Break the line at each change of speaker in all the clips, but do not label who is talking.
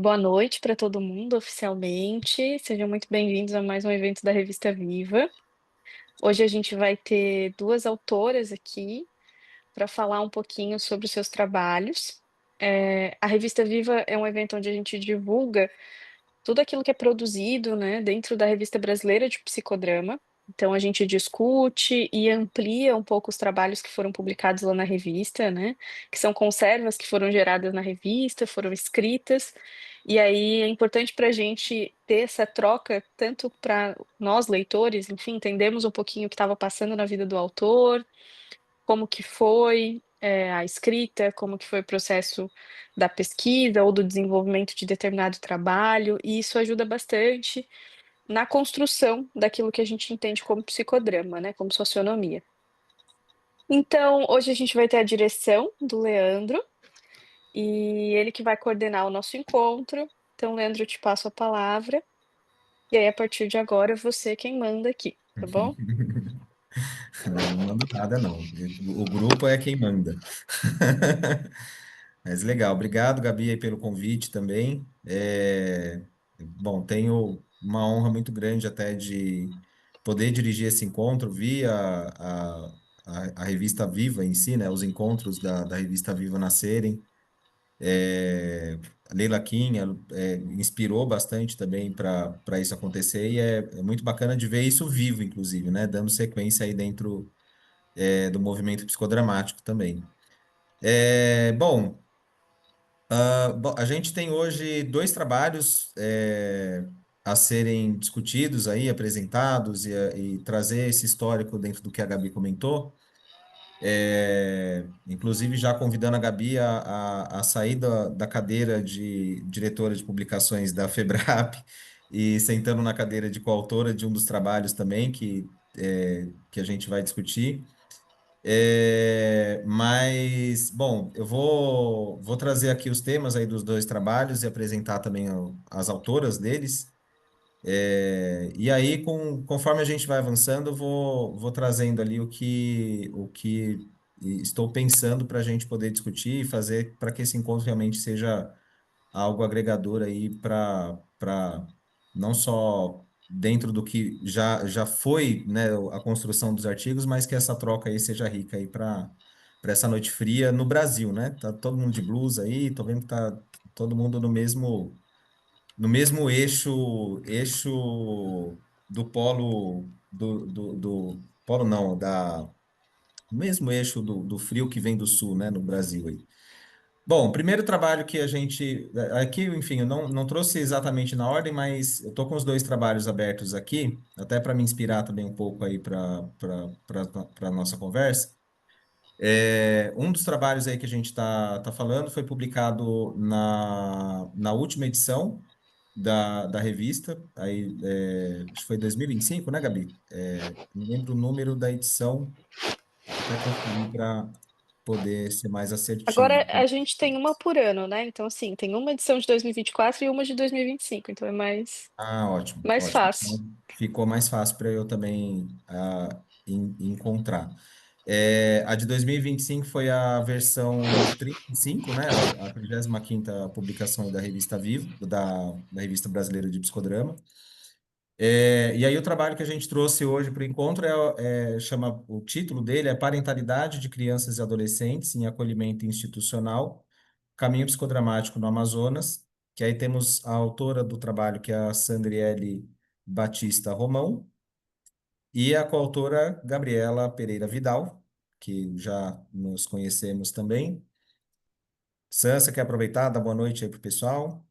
Boa noite para todo mundo, oficialmente. Sejam muito bem-vindos a mais um evento da Revista Viva. Hoje a gente vai ter duas autoras aqui para falar um pouquinho sobre os seus trabalhos. A Revista Viva é um evento onde a gente divulga tudo aquilo que é produzido, né, dentro da Revista Brasileira de Psicodrama. Então a gente discute e amplia um pouco os trabalhos que foram publicados lá na revista, né, que são conservas que foram geradas na revista, foram escritas. E aí é importante para a gente ter essa troca, tanto para nós leitores, enfim, entendemos um pouquinho o que estava passando na vida do autor, como que foi a escrita, como que foi o processo da pesquisa ou do desenvolvimento de determinado trabalho, e isso ajuda bastante na construção daquilo que a gente entende como psicodrama, né, como socionomia. Então, hoje a gente vai ter a direção do Leandro, e ele que vai coordenar o nosso encontro. Então, Leandro, eu te passo a palavra, e aí, a partir de agora, você quem manda aqui, tá bom?
Não, não mando nada, não. O grupo é quem manda. Mas legal, obrigado, Gabi, aí pelo convite também. Bom, tenho uma honra muito grande até de poder dirigir esse encontro via a revista Viva em si, né? Os encontros da revista Viva nascerem. A Leila Kim inspirou bastante também para isso acontecer e é muito bacana de ver isso vivo, inclusive, né? Dando sequência aí dentro do movimento psicodramático também. Bom, a gente tem hoje dois trabalhos a serem discutidos aí, apresentados e trazer esse histórico dentro do que a Gabi comentou. Inclusive já convidando a Gabi a sair da cadeira de diretora de publicações da FEBRAP e sentando na cadeira de coautora de um dos trabalhos também que a gente vai discutir. Mas, bom, vou trazer aqui os temas aí dos dois trabalhos e apresentar também as autoras deles. E aí, conforme a gente vai avançando, vou trazendo ali o que estou pensando para a gente poder discutir e fazer para que esse encontro realmente seja algo agregador aí para não só dentro do que já foi, né, a construção dos artigos, mas que essa troca aí seja rica aí para essa noite fria no Brasil, né? Tá todo mundo de blusa aí, tô vendo que tá todo mundo no mesmo eixo do polo do polo não, no mesmo eixo do frio que vem do sul, né, no Brasil aí. Bom, o primeiro trabalho que a gente. Aqui, enfim, eu não trouxe exatamente na ordem, mas eu estou com os dois trabalhos abertos aqui, até para me inspirar também um pouco aí para a nossa conversa. Um dos trabalhos aí que a gente está falando foi publicado na última edição da revista, aí, acho que foi 2025, né, Gabi? Não lembro o número da edição, até conferir para poder ser mais
Agora
assertivo.
a gente tem uma por ano, né? Então, assim, tem uma edição de 2024 e uma de 2025, então é mais,
Ah, ótimo,
mais
ótimo.
fácil.
Então, ficou mais fácil para eu também encontrar. A de 2025 foi a versão 35, né? A 35ª publicação da revista Vivo, da Revista Brasileira de Psicodrama. E aí o trabalho que a gente trouxe hoje para o encontro chama, o título dele é Parentalidade de Crianças e Adolescentes em Acolhimento Institucional, Caminho Psicodramático no Amazonas, que aí temos a autora do trabalho, que é a Sandriele Batista Romão, e a coautora Gabriela Pereira Vidal, que já nos conhecemos também. Sansa, quer aproveitar? Dá boa noite aí para o pessoal.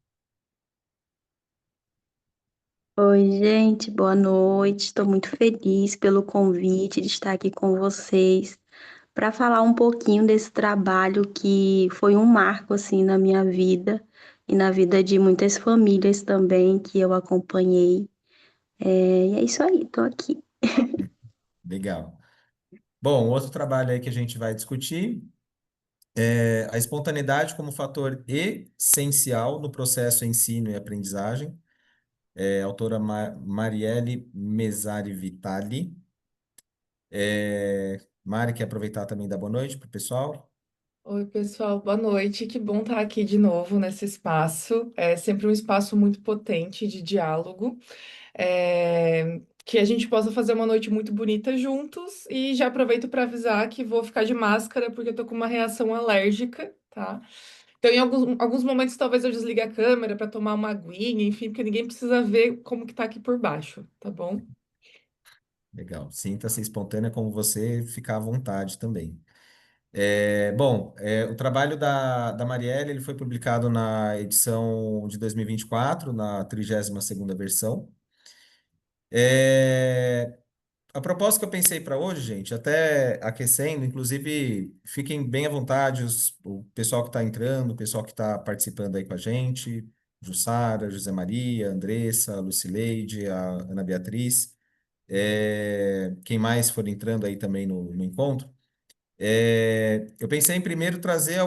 Oi, gente, boa noite. Estou muito feliz pelo convite de estar aqui com vocês para falar um pouquinho desse trabalho que foi um marco assim na minha vida e na vida de muitas famílias também que eu acompanhei. E é isso aí, estou aqui.
Legal. Bom, outro trabalho aí que a gente vai discutir é a espontaneidade como fator essencial no processo ensino e aprendizagem. Autora Marielle Mesari Vitali. Mari, quer aproveitar também e dar boa noite para o pessoal?
Oi, pessoal, boa noite. Que bom estar aqui de novo nesse espaço. É sempre um espaço muito potente de diálogo, que a gente possa fazer uma noite muito bonita juntos. E já aproveito para avisar que vou ficar de máscara porque eu tô com uma reação alérgica, tá? Então, em alguns momentos, talvez eu desligue a câmera para tomar uma aguinha, enfim, porque ninguém precisa ver como que tá aqui por baixo, tá bom?
Legal. Sinta-se espontânea como você, ficar à vontade também. O trabalho da Marielle ele foi publicado na edição de 2024, na 32ª versão. É, a proposta que eu pensei para hoje, gente, até aquecendo, inclusive, fiquem bem à vontade, o pessoal que está entrando, o pessoal que está participando aí com a gente, Jussara, José Maria, Andressa, Lucileide, a Ana Beatriz, quem mais for entrando aí também no encontro. Eu pensei em primeiro trazer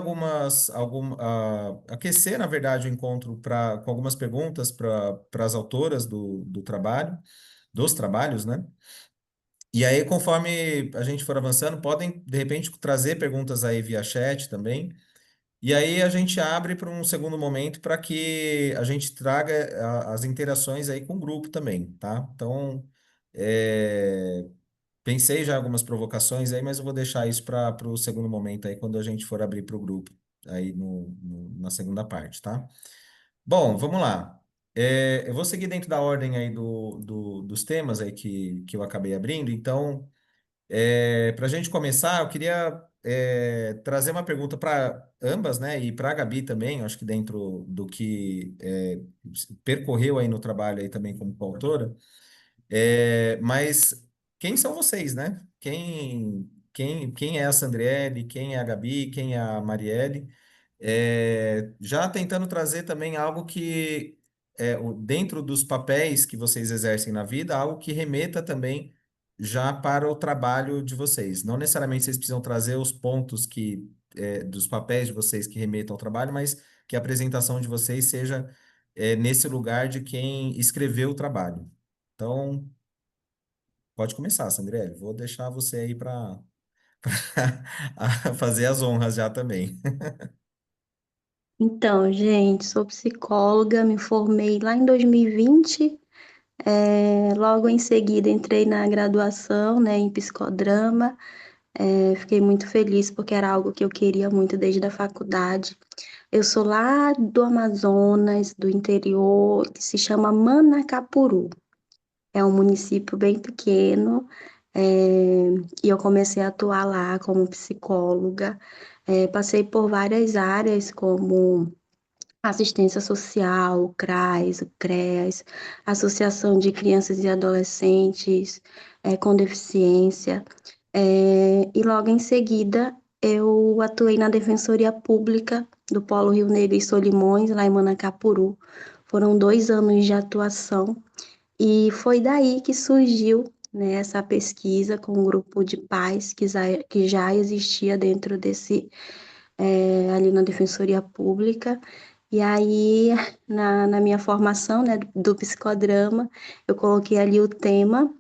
aquecer, na verdade, o encontro com algumas perguntas para as autoras do trabalho, dos trabalhos, né? E aí, conforme a gente for avançando, podem, de repente, trazer perguntas aí via chat também. E aí a gente abre para um segundo momento para que a gente traga as interações aí com o grupo também, tá? Então, é, pensei já algumas provocações aí, mas eu vou deixar isso para o segundo momento aí, quando a gente for abrir para o grupo, aí na segunda parte, tá? Bom, vamos lá. Eu vou seguir dentro da ordem aí dos temas aí que eu acabei abrindo. Então, para a gente começar, eu queria trazer uma pergunta para ambas, né? E para a Gabi também, eu acho que dentro do que percorreu aí no trabalho aí também como coautora. Mas quem são vocês, né? Quem é a Sandriele, quem é a Gabi, quem é a Marielle? Já tentando trazer também algo que, dentro dos papéis que vocês exercem na vida, algo que remeta também já para o trabalho de vocês. Não necessariamente vocês precisam trazer os pontos dos papéis de vocês que remetam ao trabalho, mas que a apresentação de vocês seja, nesse lugar de quem escreveu o trabalho. Então, pode começar, Sandrelli. Vou deixar você aí para fazer as honras já também.
Então, gente, sou psicóloga, me formei lá em 2020. Logo em seguida entrei na graduação, né, em psicodrama. Fiquei muito feliz porque era algo que eu queria muito desde a faculdade. Eu sou lá do Amazonas, do interior, que se chama Manacapuru. É um município bem pequeno, e eu comecei a atuar lá como psicóloga. Passei por várias áreas, como assistência social, o CRAS, o CREAS, Associação de Crianças e Adolescentes com Deficiência. E logo em seguida eu atuei na Defensoria Pública do Polo Rio Negro e Solimões, lá em Manacapuru. Foram 2 anos de atuação e foi daí que surgiu, né, essa pesquisa com um grupo de pais que já existia dentro ali na Defensoria Pública. E aí, na minha formação, né, do psicodrama, eu coloquei ali o tema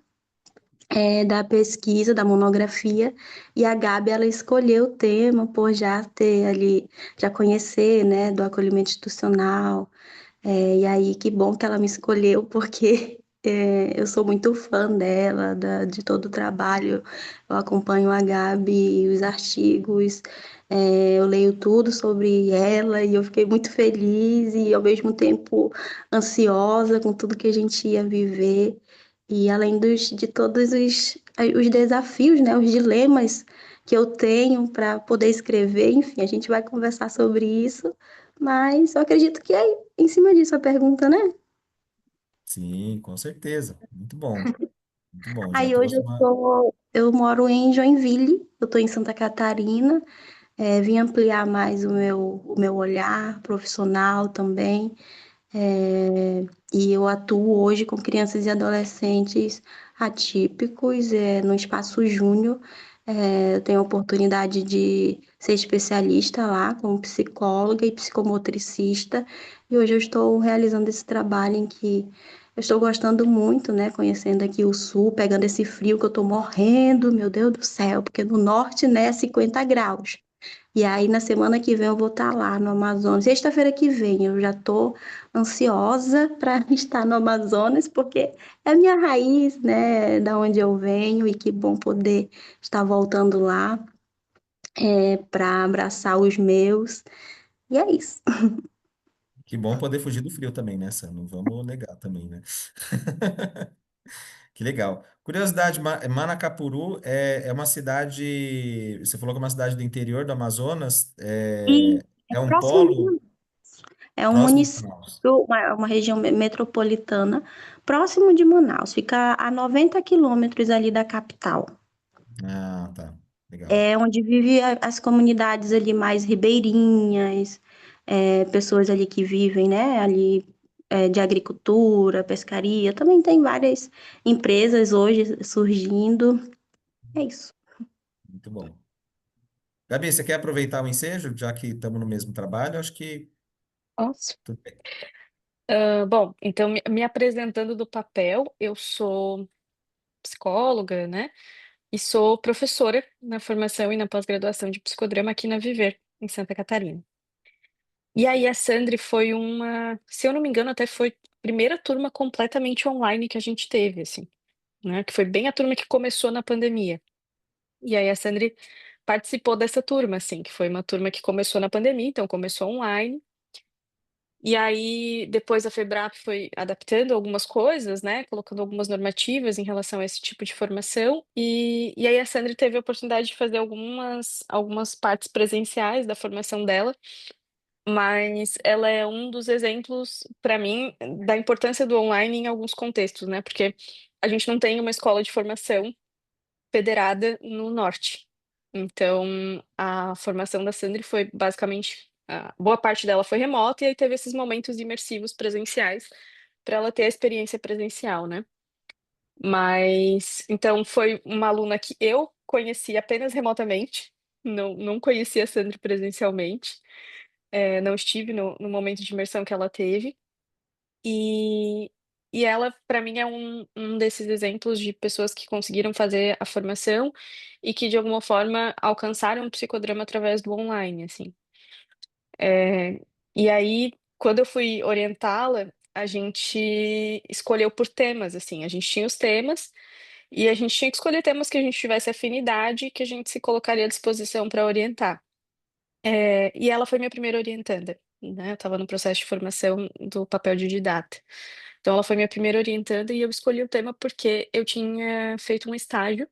da pesquisa, da monografia, e a Gabi, ela escolheu o tema por já ter ali, já conhecer, né, do acolhimento institucional, e aí, que bom que ela me escolheu, porque eu sou muito fã dela, de todo o trabalho. Eu acompanho a Gabi, os artigos, eu leio tudo sobre ela e eu fiquei muito feliz e, ao mesmo tempo, ansiosa com tudo que a gente ia viver. E além de todos os desafios, né, os dilemas que eu tenho para poder escrever, enfim, a gente vai conversar sobre isso. Mas eu acredito que é em cima disso a pergunta, né?
Sim, com certeza. Muito bom. Muito bom. Já
Aí hoje
trouxe uma.
eu moro em Joinville, eu estou em Santa Catarina, vim ampliar mais o meu olhar profissional também. E eu atuo hoje com crianças e adolescentes atípicos, no Espaço Júnior. Eu tenho a oportunidade de ser especialista lá como psicóloga e psicomotricista. E hoje eu estou realizando esse trabalho em que eu estou gostando muito, né? Conhecendo aqui o sul, pegando esse frio que eu estou morrendo, meu Deus do céu, porque no norte, né, é 50 graus. E aí, na semana que vem, eu vou estar lá no Amazonas. Sexta-feira que vem, eu já estou ansiosa para estar no Amazonas, porque é minha raiz, né? Da onde eu venho, e que bom poder estar voltando lá, para abraçar os meus. E é isso.
Que bom poder fugir do frio também, né, Sam? Não vamos negar também, né? Que legal. Curiosidade, Manacapuru é uma cidade. Você falou que é uma cidade do interior do Amazonas.
E é
É um
próximo de
polo
É um
próximo de
município,
Manaus.
uma região metropolitana, próximo de Manaus, fica a 90 quilômetros ali da capital.
Ah, tá. Legal.
É onde vive as comunidades ali mais ribeirinhas, pessoas ali que vivem, né, ali de agricultura, pescaria. Também tem várias empresas hoje surgindo. É isso.
Muito bom. Gabi, você quer aproveitar o ensejo, já que estamos no mesmo trabalho? Acho que
Posso?
tudo bem.
Bom, então, me apresentando do papel, eu sou psicóloga, né? E sou professora na formação e na pós-graduação de psicodrama aqui na Viver, em Santa Catarina. E aí a Sandri foi se eu não me engano, até foi a primeira turma completamente online que a gente teve, assim, né? Que foi bem a turma que começou na pandemia. E aí a Sandri participou dessa turma, assim, que foi uma turma que começou na pandemia, então começou online. E aí, depois a FEBRAP foi adaptando algumas coisas, né, colocando algumas normativas em relação a esse tipo de formação, e aí a Sandra teve a oportunidade de fazer algumas partes presenciais da formação dela, mas ela é um dos exemplos, para mim, da importância do online em alguns contextos, né, porque a gente não tem uma escola de formação federada no norte. Então, a formação da Sandri foi basicamente, boa parte dela foi remota, e aí teve esses momentos imersivos presenciais para ela ter a experiência presencial, né? Mas, então, foi uma aluna que eu conheci apenas remotamente, não conhecia a Sandri presencialmente, não estive no momento de imersão que ela teve. E, e ela, para mim, é um desses exemplos de pessoas que conseguiram fazer a formação e que, de alguma forma, alcançaram o psicodrama através do online, assim. É, e aí, quando eu fui orientá-la, a gente escolheu por temas, assim. A gente tinha os temas e a gente tinha que escolher temas que a gente tivesse afinidade e que a gente se colocaria à disposição para orientar. E ela foi minha primeira orientanda, né? Eu estava no processo de formação do papel de didata. Então, ela foi minha primeira orientanda e eu escolhi o tema porque eu tinha feito um estágio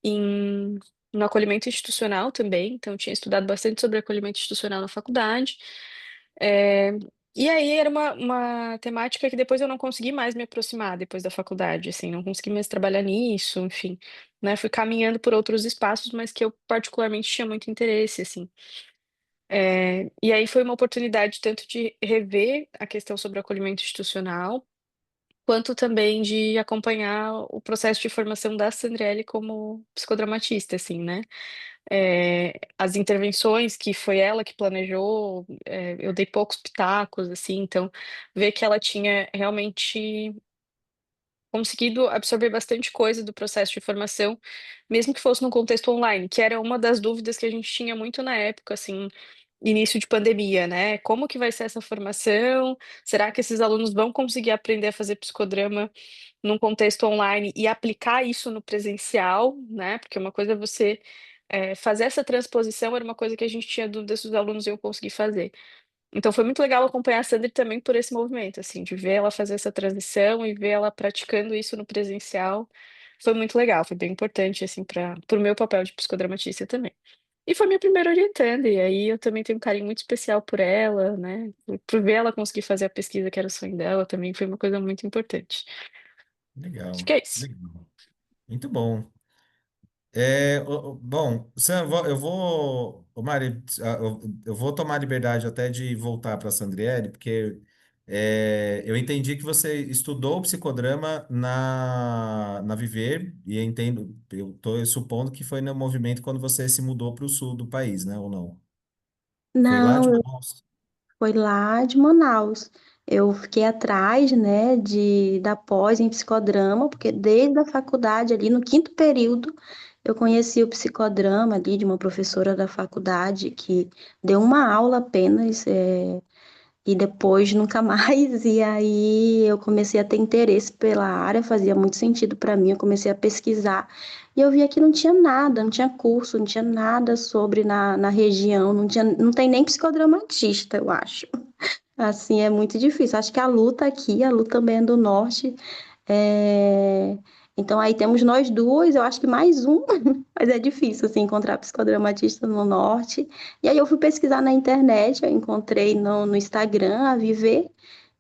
em, no acolhimento institucional também, então eu tinha estudado bastante sobre acolhimento institucional na faculdade. É, e aí era uma temática que depois eu não consegui mais me aproximar depois da faculdade, assim, não consegui mais trabalhar nisso, enfim, né? Fui caminhando por outros espaços, mas que eu particularmente tinha muito interesse, assim. E aí foi uma oportunidade tanto de rever a questão sobre o acolhimento institucional, quanto também de acompanhar o processo de formação da Sandrelli como psicodramatista, assim, né? As intervenções que foi ela que planejou, eu dei poucos pitacos, assim, então ver que ela tinha realmente conseguido absorver bastante coisa do processo de formação, mesmo que fosse no contexto online, que era uma das dúvidas que a gente tinha muito na época, assim, início de pandemia, né? Como que vai ser essa formação? Será que esses alunos vão conseguir aprender a fazer psicodrama num contexto online e aplicar isso no presencial, né? Porque uma coisa é você fazer essa transposição, era uma coisa que a gente tinha dúvida se os alunos iam conseguir fazer. Então foi muito legal acompanhar a Sandra também por esse movimento, assim, de ver ela fazer essa transição e ver ela praticando isso no presencial. Foi muito legal, foi bem importante, assim, para o meu papel de psicodramatista também. E foi minha primeira orientanda, e aí eu também tenho um carinho muito especial por ela, né? Por ver ela conseguir fazer a pesquisa que era o sonho dela também foi uma coisa muito importante. Acho
Legal.
que é isso.
Legal. Muito bom. Bom, Sam, ô Mari, eu vou tomar a liberdade até de voltar para a Sandriele, porque eu entendi que você estudou psicodrama na Viver, e eu estou supondo que foi no movimento quando você se mudou para o sul do país, né? Ou não? Foi lá de
Não,
Manaus?
foi lá de Manaus. Eu fiquei atrás, né, da pós em psicodrama, porque desde a faculdade ali no quinto período eu conheci o psicodrama ali de uma professora da faculdade que deu uma aula apenas, e depois nunca mais. E aí eu comecei a ter interesse pela área, fazia muito sentido para mim. Eu comecei a pesquisar e eu via que não tinha nada, não tinha curso, não tinha nada sobre na região, não tem nem psicodramatista, eu acho. Assim, é muito difícil. Acho que a luta aqui, a luta também é do norte. é, Então aí temos nós duas, eu acho que mais um, mas é difícil assim, encontrar psicodramatista no norte. E aí eu fui pesquisar na internet, eu encontrei no Instagram a Viver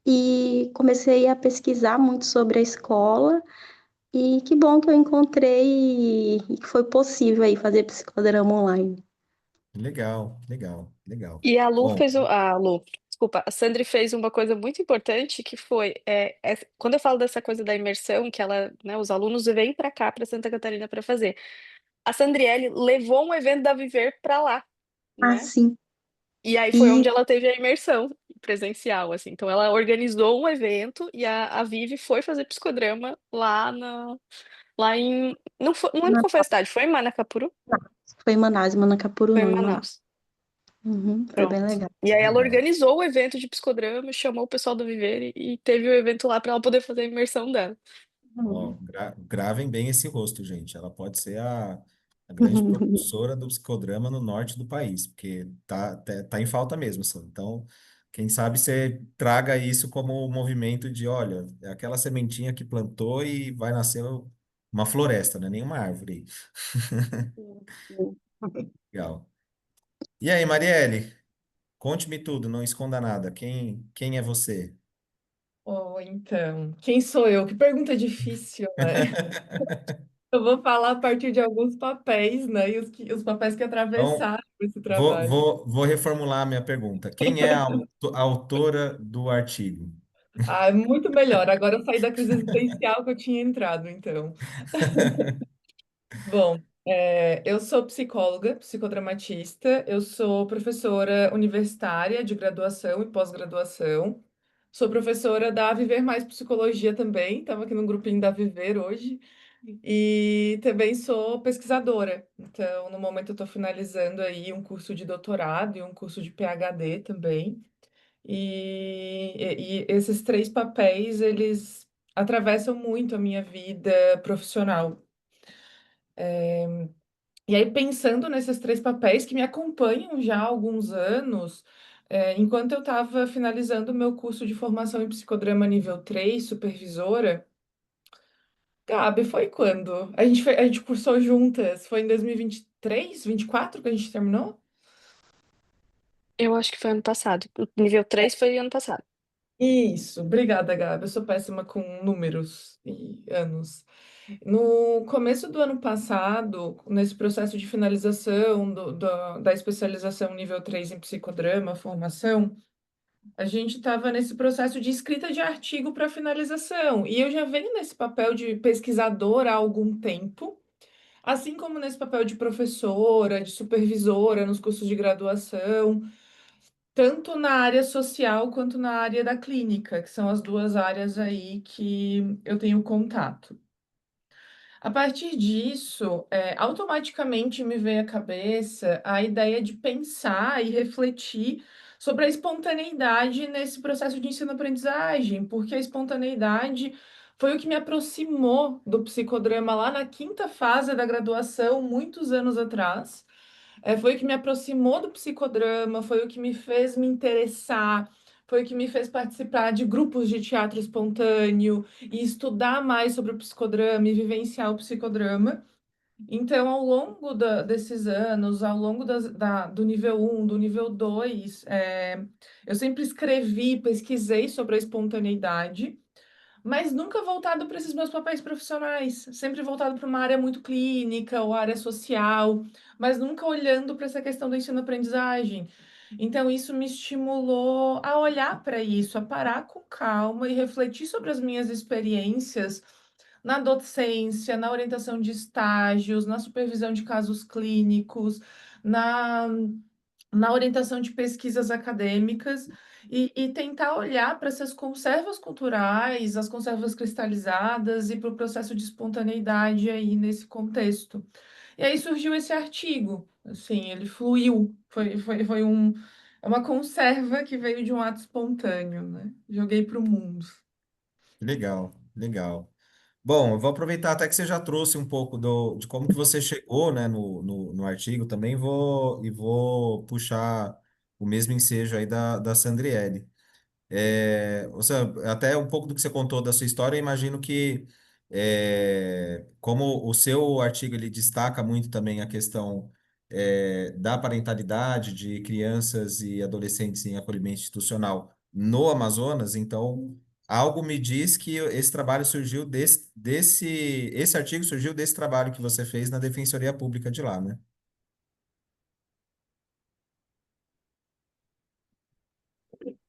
e comecei a pesquisar muito sobre a escola. E que bom que eu encontrei e que foi possível aí fazer psicodrama online.
Legal, legal, legal.
E a Lu
Bom,
fez a Lu, desculpa, a Sandri fez uma coisa muito importante que foi quando eu falo dessa coisa da imersão, que ela, né, os alunos vêm para cá, para Santa Catarina para fazer. A Sandriele levou um evento da Viver para lá,
Ah,
né?
sim.
E aí foi
E
onde ela teve a imersão presencial, assim. Então ela organizou um evento e a Vivi foi fazer psicodrama lá em, não lembro qual foi a cidade, foi em Manacapuru?
foi em Manaus, Manacapuru
Foi em
não, em Manaus.
Manaus.
Uhum, foi bem
Pronto.
legal.
E aí ela
legal.
organizou o evento de psicodrama, chamou o pessoal do Viver e teve o evento lá para ela poder fazer a imersão dela.
Ó,
Uhum.
gravem bem esse rosto, gente. Ela pode ser a grande propulsora do psicodrama no norte do país, porque tá em falta mesmo, assim. Então, quem sabe você traga isso como um movimento de, olha, é aquela sementinha que plantou e vai nascer uma floresta, não é nenhuma árvore. Legal. E aí, Marielle, conte-me tudo, não esconda nada. Quem é você?
Oh, então, quem sou eu? Que pergunta difícil, né? Eu vou falar a partir de alguns papéis, né? E os papéis que
Então,
atravessaram esse
vou,
trabalho.
vou, vou reformular a minha pergunta. Quem é a autora do artigo?
Ah, é muito melhor. Agora eu saí da crise existencial que eu tinha entrado, então. Bom, eu sou psicóloga, psicodramatista, eu sou professora universitária de graduação e pós-graduação. Sou professora da Viver Mais Psicologia também, estava aqui no grupinho da Viver hoje. E também sou pesquisadora. Então, no momento eu estou finalizando aí um curso de doutorado e um curso de PhD também. E esses três papéis, eles atravessam muito a minha vida profissional. E aí, pensando nesses três papéis que me acompanham já há alguns anos, enquanto eu estava finalizando o meu curso de formação em psicodrama nível 3 supervisora, Gabi, foi quando? A gente cursou juntas, foi em 2023, 24 que a gente terminou?
Eu acho que foi ano passado. O nível 3 foi ano passado.
Isso, obrigada, Gabi. Eu sou péssima com números e anos. No começo do ano passado, nesse processo de finalização da especialização nível 3 em psicodrama, formação, a gente estava nesse processo de escrita de artigo para finalização. E eu já venho nesse papel de pesquisadora há algum tempo, assim como nesse papel de professora, de supervisora nos cursos de graduação, tanto na área social quanto na área da clínica, que são as duas áreas aí que eu tenho contato. A partir disso, automaticamente me veio à cabeça a ideia de pensar e refletir sobre a espontaneidade nesse processo de ensino-aprendizagem, porque a espontaneidade foi o que me aproximou do psicodrama lá na quinta fase da graduação, muitos anos atrás. Foi o que me aproximou do psicodrama, foi o que me fez me interessar, foi o que me fez participar de grupos de teatro espontâneo e estudar mais sobre o psicodrama e vivenciar o psicodrama. Então, ao longo desses anos, ao longo do nível um, do nível 2, eu sempre escrevi, pesquisei sobre a espontaneidade, mas nunca voltado para esses meus papéis profissionais, sempre voltado para uma área muito clínica ou área social, mas nunca olhando para essa questão do ensino-aprendizagem. Então, isso me estimulou a olhar para isso, a parar com calma e refletir sobre as minhas experiências na docência, na orientação de estágios, na supervisão de casos clínicos, na na orientação de pesquisas acadêmicas e tentar olhar para essas conservas culturais, as conservas cristalizadas e para o processo de espontaneidade aí nesse contexto. E aí surgiu esse artigo, assim, ele fluiu, foi é uma conserva que veio de um ato espontâneo, né? Joguei para o mundo.
Legal, legal. Bom, eu vou aproveitar até que você já trouxe um pouco de como que você chegou, né, no artigo também, vou puxar o mesmo ensejo aí da Sandriele. Ou seja, até um pouco do que você contou da sua história, eu imagino que, como o seu artigo ele destaca muito também a questão da parentalidade de crianças e adolescentes em acolhimento institucional no Amazonas, então algo me diz que esse trabalho surgiu esse artigo surgiu desse trabalho que você fez na Defensoria Pública de lá, né?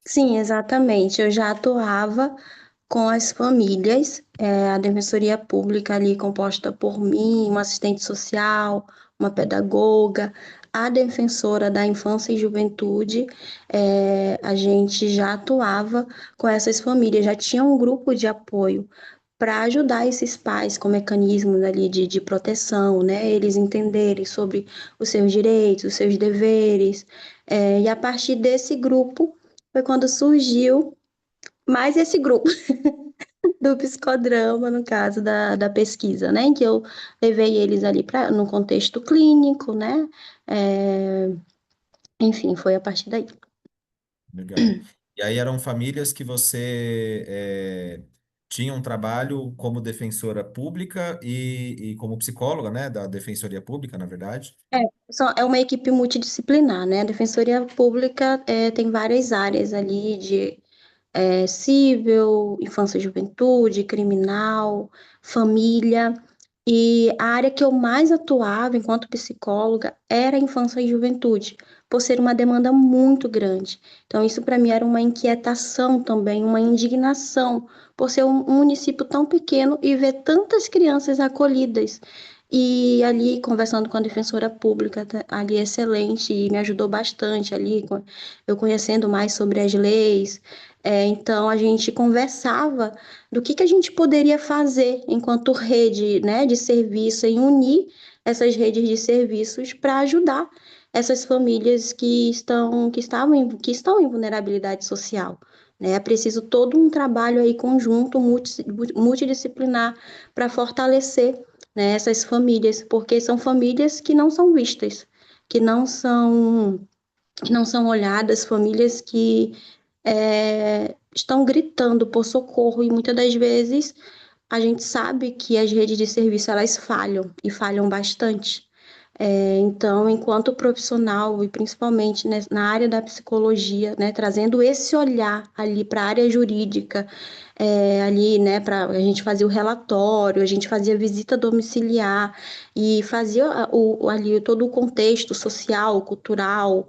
Sim, exatamente. Eu já atuava com as famílias, a Defensoria Pública ali composta por mim, uma assistente social, uma pedagoga, a defensora da infância e juventude, a gente já atuava com essas famílias, já tinha um grupo de apoio para ajudar esses pais com mecanismos ali de proteção, né? Eles entenderem sobre os seus direitos, os seus deveres, e a partir desse grupo foi quando surgiu mais esse grupo do psicodrama, no caso da pesquisa, né? Em que eu levei eles ali para no contexto clínico, né? É, enfim, foi a partir daí.
Legal. E aí eram famílias que você tinha um trabalho como defensora pública e como psicóloga, né, da Defensoria Pública, na verdade.
É uma equipe multidisciplinar, né? A Defensoria Pública tem várias áreas ali de civil, infância e juventude, criminal, família. E a área que eu mais atuava enquanto psicóloga era a infância e juventude, por ser uma demanda muito grande. Então, isso para mim era uma inquietação também, uma indignação, por ser um município tão pequeno e ver tantas crianças acolhidas. E ali, conversando com a defensora pública, ali excelente, e me ajudou bastante ali, eu conhecendo mais sobre as leis. Então, a gente conversava do que a gente poderia fazer enquanto rede, né, de serviço, em unir essas redes de serviços para ajudar essas famílias que estão em vulnerabilidade social. Né? É preciso todo um trabalho aí conjunto, multidisciplinar, para fortalecer, né, essas famílias, porque são famílias que não são vistas, que não são, que não são olhadas, famílias que estão gritando por socorro e muitas das vezes a gente sabe que as redes de serviço elas falham e falham bastante. Então, enquanto profissional e principalmente né, na área da psicologia, né, trazendo esse olhar ali para a área jurídica, ali, né, para a gente fazer o relatório, a gente fazia visita domiciliar e fazia ali todo o contexto social, cultural,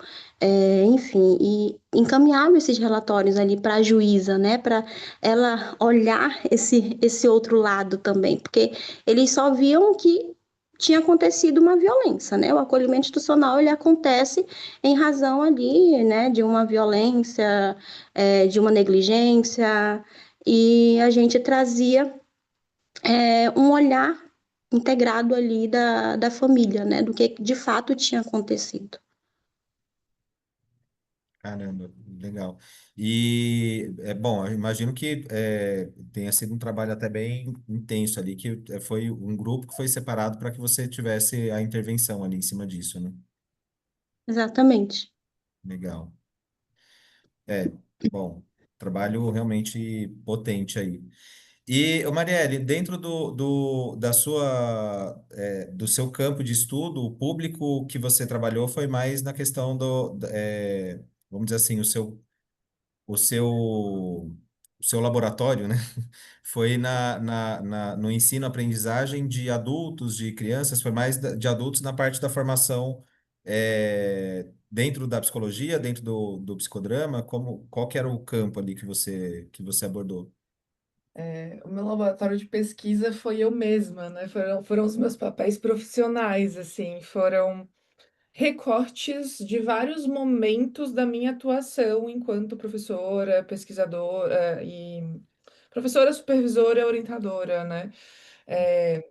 enfim, e encaminhava esses relatórios ali para a juíza, né, para ela olhar esse outro lado também, porque eles só viam que tinha acontecido uma violência, né? O acolhimento institucional ele acontece em razão ali, né, de uma violência, de uma negligência, e a gente trazia um olhar integrado ali da família, né, do que de fato tinha acontecido.
Caramba, legal. E é bom, eu imagino que tenha sido um trabalho até bem intenso ali, que foi um grupo que foi separado para que você tivesse a intervenção ali em cima disso, né?
Exatamente.
Legal. É, bom, trabalho realmente potente aí. E, ô Marielle, dentro do seu campo de estudo, o público que você trabalhou foi mais na questão vamos dizer assim, o seu, o seu laboratório, né? Foi no ensino-aprendizagem de adultos, de crianças, foi mais de adultos na parte da formação dentro da psicologia, dentro do psicodrama, qual que era o campo ali que você abordou?
O meu laboratório de pesquisa foi eu mesma, né? Foram os meus papéis profissionais, assim, foram recortes de vários momentos da minha atuação enquanto professora, pesquisadora e professora, supervisora, orientadora, né?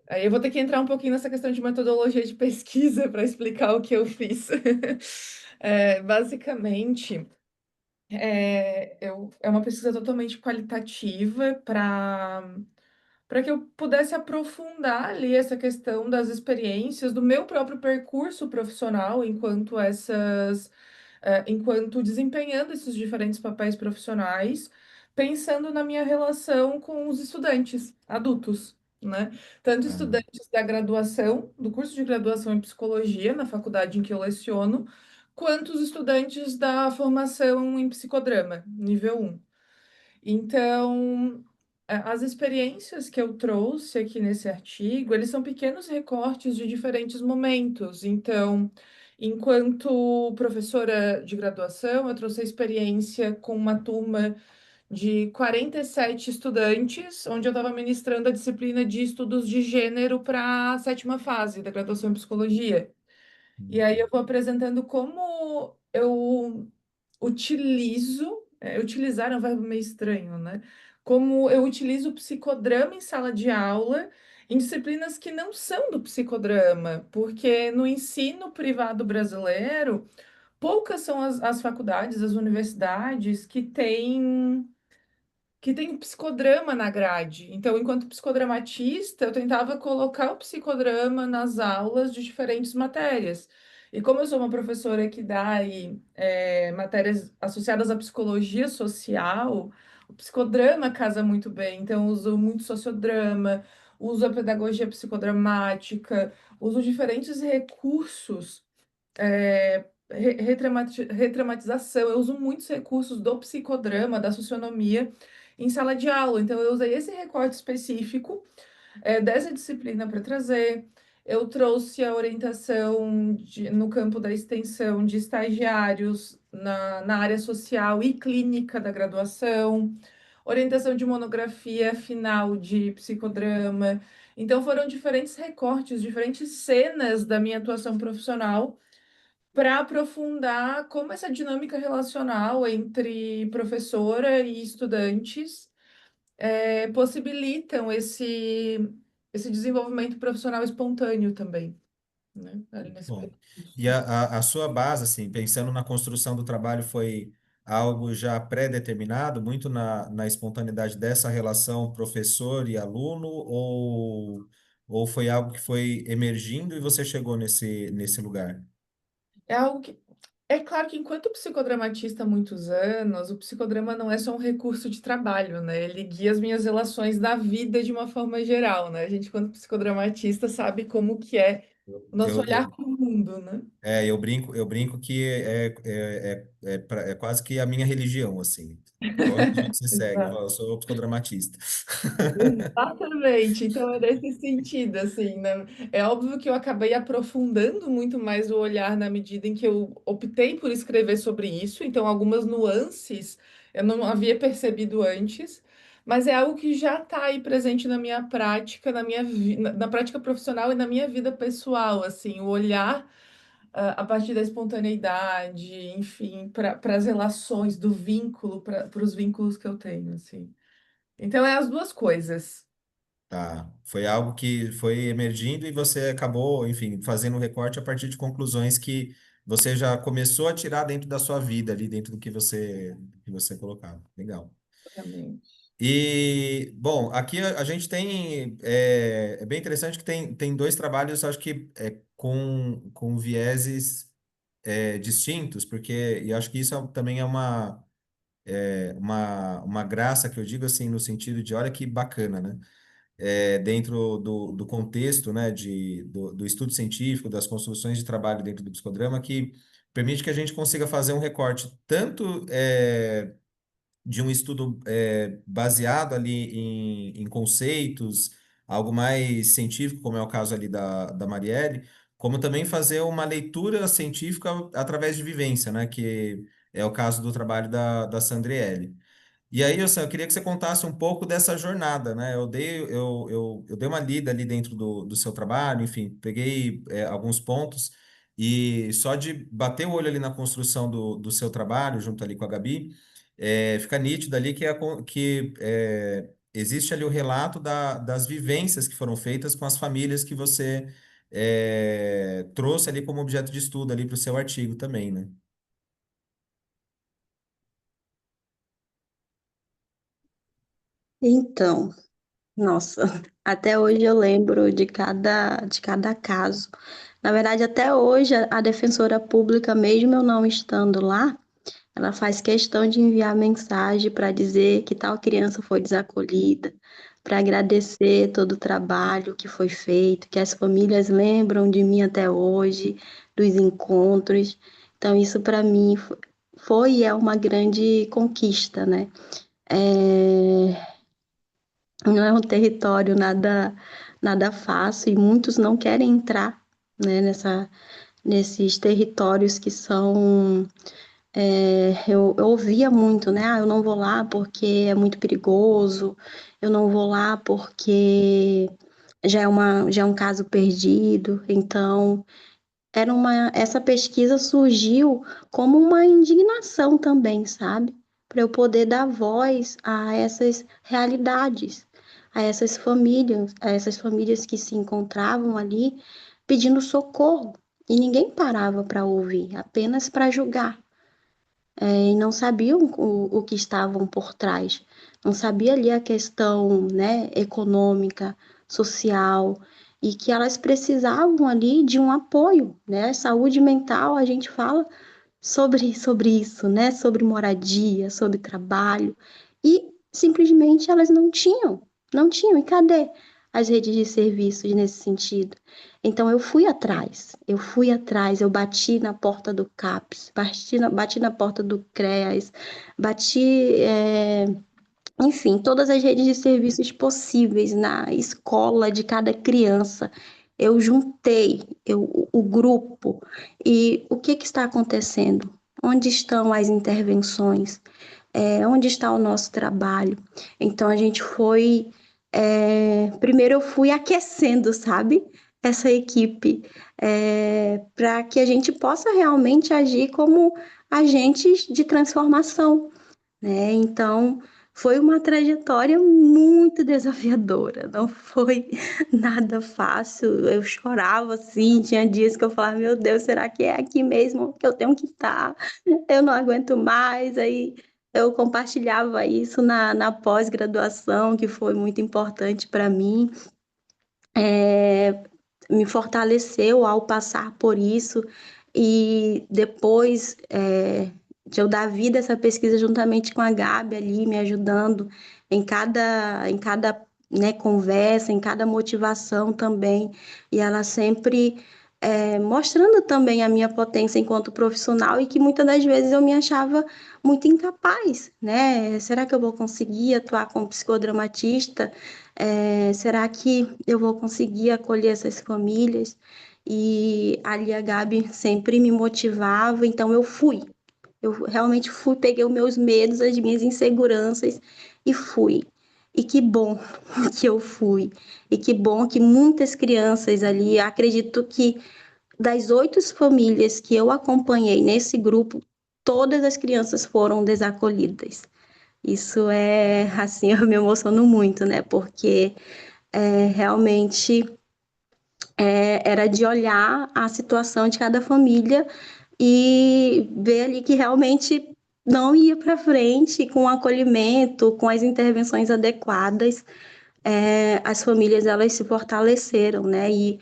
Aí eu vou ter que entrar um pouquinho nessa questão de metodologia de pesquisa para explicar o que eu fiz. Basicamente, é uma pesquisa totalmente qualitativa para que eu pudesse aprofundar ali essa questão das experiências do meu próprio percurso profissional enquanto desempenhando esses diferentes papéis profissionais, pensando na minha relação com os estudantes adultos, né? Tanto
Ah,
estudantes da graduação, do curso de graduação em psicologia, na faculdade em que eu leciono, quanto os estudantes da formação em psicodrama, nível um. Então, as experiências que eu trouxe aqui nesse artigo, eles são pequenos recortes de diferentes momentos. Então, enquanto professora de graduação, eu trouxe a experiência com uma turma de 47 estudantes, onde eu estava ministrando a disciplina de estudos de gênero para a sétima fase da graduação em psicologia. E aí eu vou apresentando como eu utilizar é um verbo meio estranho, né? Como eu utilizo o psicodrama em sala de aula, em disciplinas que não são do psicodrama, porque no ensino privado brasileiro, poucas são as faculdades, as universidades que tem psicodrama na grade. Então, enquanto psicodramatista, eu tentava colocar o psicodrama nas aulas de diferentes matérias. E como eu sou uma professora que dá aí, matérias associadas à psicologia social, o psicodrama casa muito bem. Então, eu uso muito sociodrama, uso a pedagogia psicodramática, uso diferentes recursos, retramatização. Eu uso muitos recursos do psicodrama, da socionomia em sala de aula. Então, eu usei esse recorte específico, dessa disciplina para trazer. Eu trouxe a orientação no campo da extensão de estagiários na área social e clínica da graduação, orientação de monografia final de psicodrama. Então, foram diferentes recortes, diferentes cenas da minha atuação profissional para aprofundar como essa dinâmica relacional entre professora e estudantes possibilitam esse desenvolvimento profissional espontâneo também, né? Ali
muito
nesse
bom.
percurso.
E a sua base, assim, pensando na construção do trabalho, foi algo já pré-determinado, muito na espontaneidade dessa relação professor e aluno, ou foi algo que foi emergindo e você chegou nesse lugar?
É algo que É claro que enquanto psicodramatista há muitos anos, o psicodrama não é só um recurso de trabalho, né? Ele guia as minhas relações da vida de uma forma geral, né? A gente, quando psicodramatista, sabe como que é o nosso
Eu,
olhar
eu,
para o mundo, né?
eu brinco que é quase que a minha religião, assim. Qual religião que você segue? Eu falo, eu sou psicodramatista.
Exatamente, então é nesse sentido, assim, né? É óbvio que eu acabei aprofundando muito mais o olhar na medida em que eu optei por escrever sobre isso, então algumas nuances eu não havia percebido antes, mas é algo que já está aí presente na minha prática, na prática profissional e na minha vida pessoal, assim, o olhar a partir da espontaneidade, enfim, para as relações do vínculo, para os vínculos que eu tenho, assim. Então é as duas coisas.
Tá. Foi algo que foi emergindo e você acabou, enfim, fazendo um recorte a partir de conclusões que você já começou a tirar dentro da sua vida, ali dentro do que você colocava. Legal.
Exatamente.
E, bom, aqui a gente tem. É bem interessante que tem dois trabalhos, acho que com vieses distintos, porque e acho que isso também é uma graça que eu digo assim, no sentido de olha que bacana, né? Dentro do contexto, né, do estudo científico, das construções de trabalho dentro do psicodrama, que permite que a gente consiga fazer um recorte tanto de um estudo baseado ali em conceitos, algo mais científico, como é o caso ali da Marielle, como também fazer uma leitura científica através de vivência, né, que é o caso do trabalho da Sandriele. E aí, eu queria que você contasse um pouco dessa jornada, né? Eu dei uma lida ali dentro do seu trabalho, enfim, peguei alguns pontos. E só de bater o olho ali na construção do seu trabalho, junto ali com a Gabi, fica nítido ali que existe ali o relato das vivências que foram feitas com as famílias que você trouxe ali como objeto de estudo ali para o seu artigo também, né?
Então, nossa, até hoje eu lembro de cada caso. Na verdade, até hoje, a defensora pública, mesmo eu não estando lá, ela faz questão de enviar mensagem para dizer que tal criança foi desacolhida, para agradecer todo o trabalho que foi feito, que as famílias lembram de mim até hoje, dos encontros. Então, isso para mim foi e é uma grande conquista, né? É, não é um território nada fácil e muitos não querem entrar, né, nesses territórios que são. Eu ouvia muito, né? Ah, eu não vou lá porque é muito perigoso, eu não vou lá porque já é um caso perdido. Então, essa pesquisa surgiu como uma indignação também, sabe? Para eu poder dar voz a essas realidades, a essas famílias que se encontravam ali pedindo socorro. E ninguém parava para ouvir, apenas para julgar. E não sabiam o que estavam por trás. Não sabia ali a questão, né, econômica, social, e que elas precisavam ali de um apoio, né? Saúde mental, a gente fala sobre isso, né? Sobre moradia, sobre trabalho. E simplesmente elas não tinham. E cadê as redes de serviços nesse sentido? Então eu bati na porta do CAPS, bati na porta do CREAS, bati, enfim, todas as redes de serviços possíveis na escola de cada criança. Eu juntei o grupo e o que está acontecendo? Onde estão as intervenções? Onde está o nosso trabalho? Então a gente foi. Primeiro eu fui aquecendo, sabe? Essa equipe, para que a gente possa realmente agir como agentes de transformação, né? Então, foi uma trajetória muito desafiadora, não foi nada fácil. Eu chorava assim, tinha dias que eu falava, meu Deus, será que é aqui mesmo que eu tenho que estar? Eu não aguento mais. Aí eu compartilhava isso na pós-graduação, que foi muito importante para mim. É, Me fortaleceu ao passar por isso e depois de eu dar vida a essa pesquisa juntamente com a Gabi ali, me ajudando em cada né, conversa, em cada motivação também, e ela sempre mostrando também a minha potência enquanto profissional e que muitas das vezes eu me achava muito incapaz, né? Será que eu vou conseguir atuar como psicodramatista? Será que eu vou conseguir acolher essas famílias? E ali a Gabi sempre me motivava, então eu fui. Eu realmente fui, peguei os meus medos, as minhas inseguranças e fui. E que bom que eu fui. E que bom que muitas crianças ali, acredito que das 8 famílias que eu acompanhei nesse grupo, todas as crianças foram desacolhidas. Isso assim, eu me emociono muito, né? Porque realmente era de olhar a situação de cada família e ver ali que realmente não ia para frente com o acolhimento, com as intervenções adequadas. As famílias elas se fortaleceram, né? E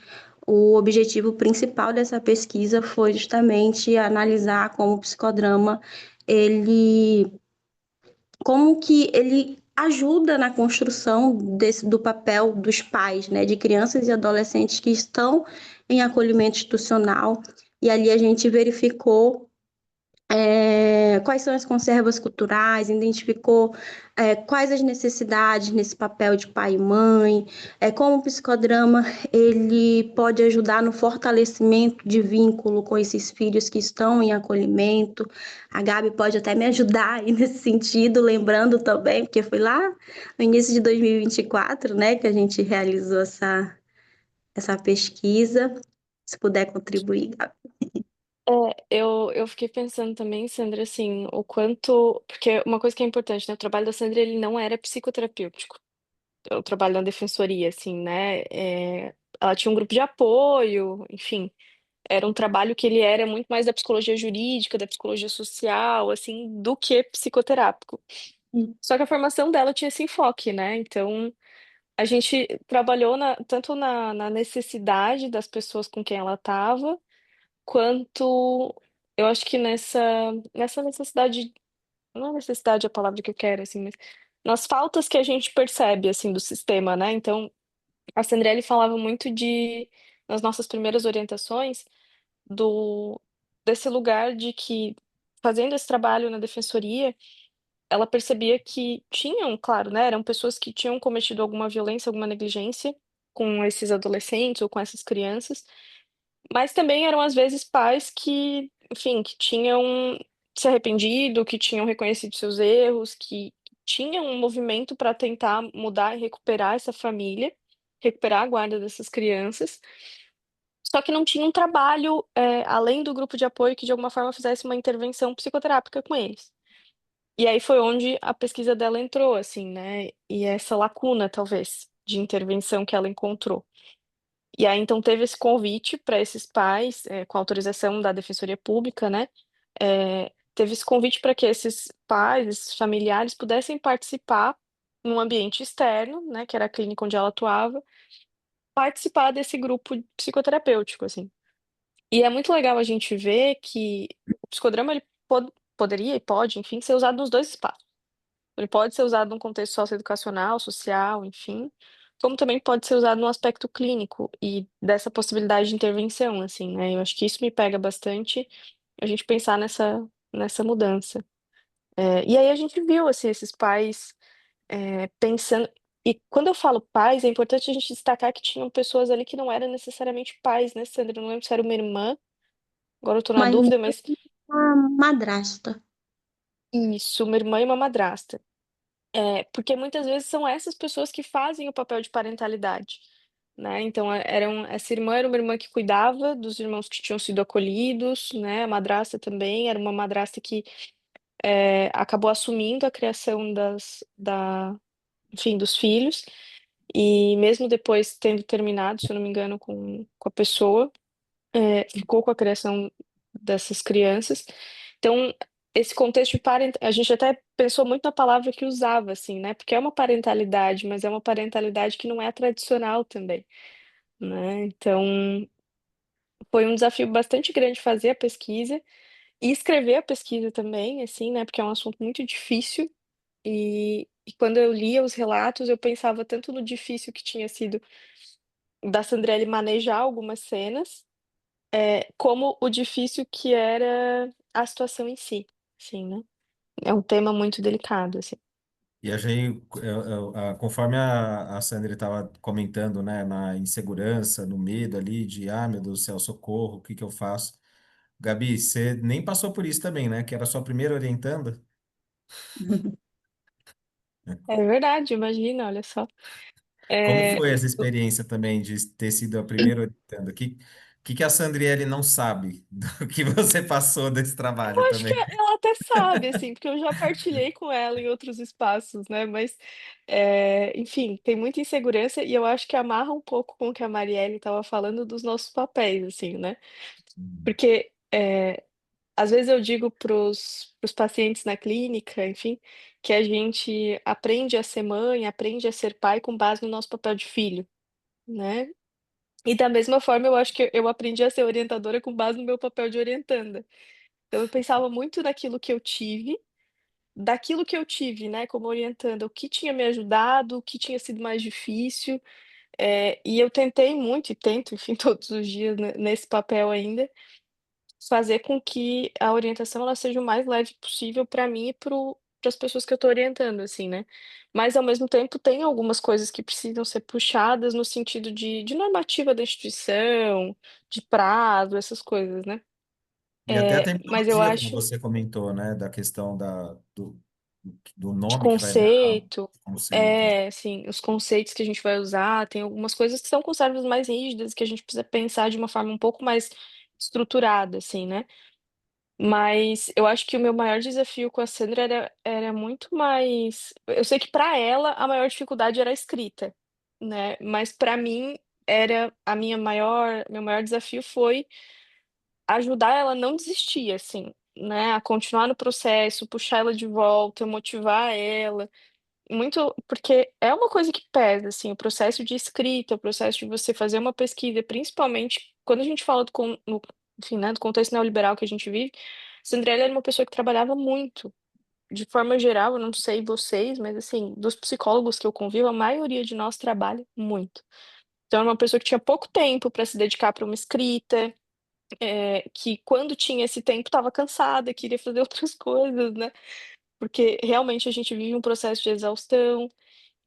o objetivo principal dessa pesquisa foi justamente analisar como o psicodrama ele como que ele ajuda na construção do papel dos pais, né, de crianças e adolescentes que estão em acolhimento institucional. E ali a gente verificou quais são as conservas culturais, identificou quais as necessidades nesse papel de pai e mãe, como o psicodrama ele pode ajudar no fortalecimento de vínculo com esses filhos que estão em acolhimento. A Gabi pode até me ajudar aí nesse sentido, lembrando também, porque foi lá no início de 2024, né, que a gente realizou essa pesquisa. Se puder contribuir, Gabi.
Eu fiquei pensando também, Sandra, assim, o quanto. Porque uma coisa que é importante, né? O trabalho da Sandra, ele não era psicoterapêutico. O trabalho na defensoria, assim, né? Ela tinha um grupo de apoio, enfim. Era um trabalho que ele era muito mais da psicologia jurídica, da psicologia social, assim, do que psicoterápico.
Hum.
Só que a formação dela tinha esse enfoque, né? Então, a gente trabalhou tanto na necessidade das pessoas com quem ela estava, quanto eu acho que nessa necessidade, não é necessidade a palavra que eu quero, assim, mas nas faltas que a gente percebe, assim, do sistema, né? Então, a Sandrelli falava muito nas nossas primeiras orientações, do, desse lugar de que, fazendo esse trabalho na defensoria, ela percebia que tinham, claro, né? Eram pessoas que tinham cometido alguma violência, alguma negligência com esses adolescentes ou com essas crianças, mas também eram às vezes pais que, enfim, que tinham se arrependido, que tinham reconhecido seus erros, que tinham um movimento para tentar mudar e recuperar essa família, recuperar a guarda dessas crianças, só que não tinha um trabalho, além do grupo de apoio, que de alguma forma fizesse uma intervenção psicoterápica com eles. E aí foi onde a pesquisa dela entrou, assim, né? E essa lacuna, talvez, de intervenção que ela encontrou. E aí, então, teve esse convite para esses pais, com autorização da Defensoria Pública, né? Teve esse convite para que esses pais, esses familiares, pudessem participar num ambiente externo, né? Que era a clínica onde ela atuava, participar desse grupo psicoterapêutico, assim. E é muito legal a gente ver que o psicodrama, ele poderia e pode, enfim, ser usado nos dois espaços. Ele pode ser usado num contexto socioeducacional, social, enfim, como também pode ser usado no aspecto clínico e dessa possibilidade de intervenção, assim, né? Eu acho que isso me pega bastante, a gente pensar nessa mudança. E aí a gente viu, assim, esses pais pensando. E quando eu falo pais, é importante a gente destacar que tinham pessoas ali que não eram necessariamente pais, né, Sandra? Eu não lembro se era uma irmã, agora eu tô na
Mas
dúvida, mas
uma madrasta.
isso, uma irmã e uma madrasta. Porque muitas vezes são essas pessoas que fazem o papel de parentalidade, né? Então, essa irmã era uma irmã que cuidava dos irmãos que tinham sido acolhidos, né? A madrasta também era uma madrasta que acabou assumindo a criação enfim, dos filhos, e mesmo depois tendo terminado, se eu não me engano, com a pessoa, ficou com a criação dessas crianças. Então, esse contexto de a gente até pensou muito na palavra que usava, assim, né? Porque é uma parentalidade, mas é uma parentalidade que não é a tradicional também, né? Então, foi um desafio bastante grande fazer a pesquisa e escrever a pesquisa também, assim, né? Porque é um assunto muito difícil. E quando eu lia os relatos, eu pensava tanto no difícil que tinha sido da Sandrelli manejar algumas cenas, como o difícil que era a situação em si, assim, né? É um tema muito delicado, assim.
E a gente, conforme a Sandra estava comentando, né, na insegurança, no medo ali de, meu Deus do céu, socorro, o que que eu faço? Gabi, você nem passou por isso também, né? Que era a sua primeira orientanda?
É verdade, imagina, olha só.
Como
É,
foi essa experiência também de ter sido a primeira orientanda? Que a Sandriele não sabe do que você passou desse trabalho
eu acho que
também?
ela até sabe, assim, porque eu já partilhei com ela em outros espaços, né? Mas, enfim, tem muita insegurança e eu acho que amarra um pouco com o que a Marielle estava falando dos nossos papéis, assim, né?
Uhum.
Porque às vezes eu digo para os pacientes na clínica, enfim, que a gente aprende a ser mãe, aprende a ser pai com base no nosso papel de filho, né? E da mesma forma, eu acho que eu aprendi a ser orientadora com base no meu papel de orientanda. Então, eu pensava muito naquilo que eu tive, daquilo que eu tive, né, como orientanda, o que tinha me ajudado, o que tinha sido mais difícil, e eu tentei muito, e tento, enfim, todos os dias nesse papel ainda, fazer com que a orientação ela seja o mais leve possível para mim e para as pessoas que eu estou orientando, assim, né? Mas, ao mesmo tempo, tem algumas coisas que precisam ser puxadas no sentido de normativa da instituição, de prazo, essas coisas, né?
E até a
Mas eu
terminologia, como
acho
você comentou, né? Da questão do
de
nome que vai dar,
conceito,
conceito.
assim, os conceitos que a gente vai usar, tem algumas coisas que são conservas mais rígidas, que a gente precisa pensar de uma forma um pouco mais estruturada, assim, né? Mas eu acho que o meu maior desafio com a Sandra era muito mais. Eu sei que para ela a maior dificuldade era a escrita, né? Mas para mim era meu maior desafio foi ajudar ela a não desistir, assim, né? A continuar no processo, puxar ela de volta, motivar ela. Muito, porque é uma coisa que pesa, assim, o processo de escrita, o processo de você fazer uma pesquisa, principalmente quando a gente fala enfim, né, do contexto neoliberal que a gente vive, Sandrelli era uma pessoa que trabalhava muito. De forma geral, eu não sei vocês, mas assim, dos psicólogos que eu convivo, a maioria de nós trabalha muito. Então, era uma pessoa que tinha pouco tempo para se dedicar para uma escrita, que quando tinha esse tempo estava cansada, queria fazer outras coisas, né? Porque realmente a gente vive um processo de exaustão.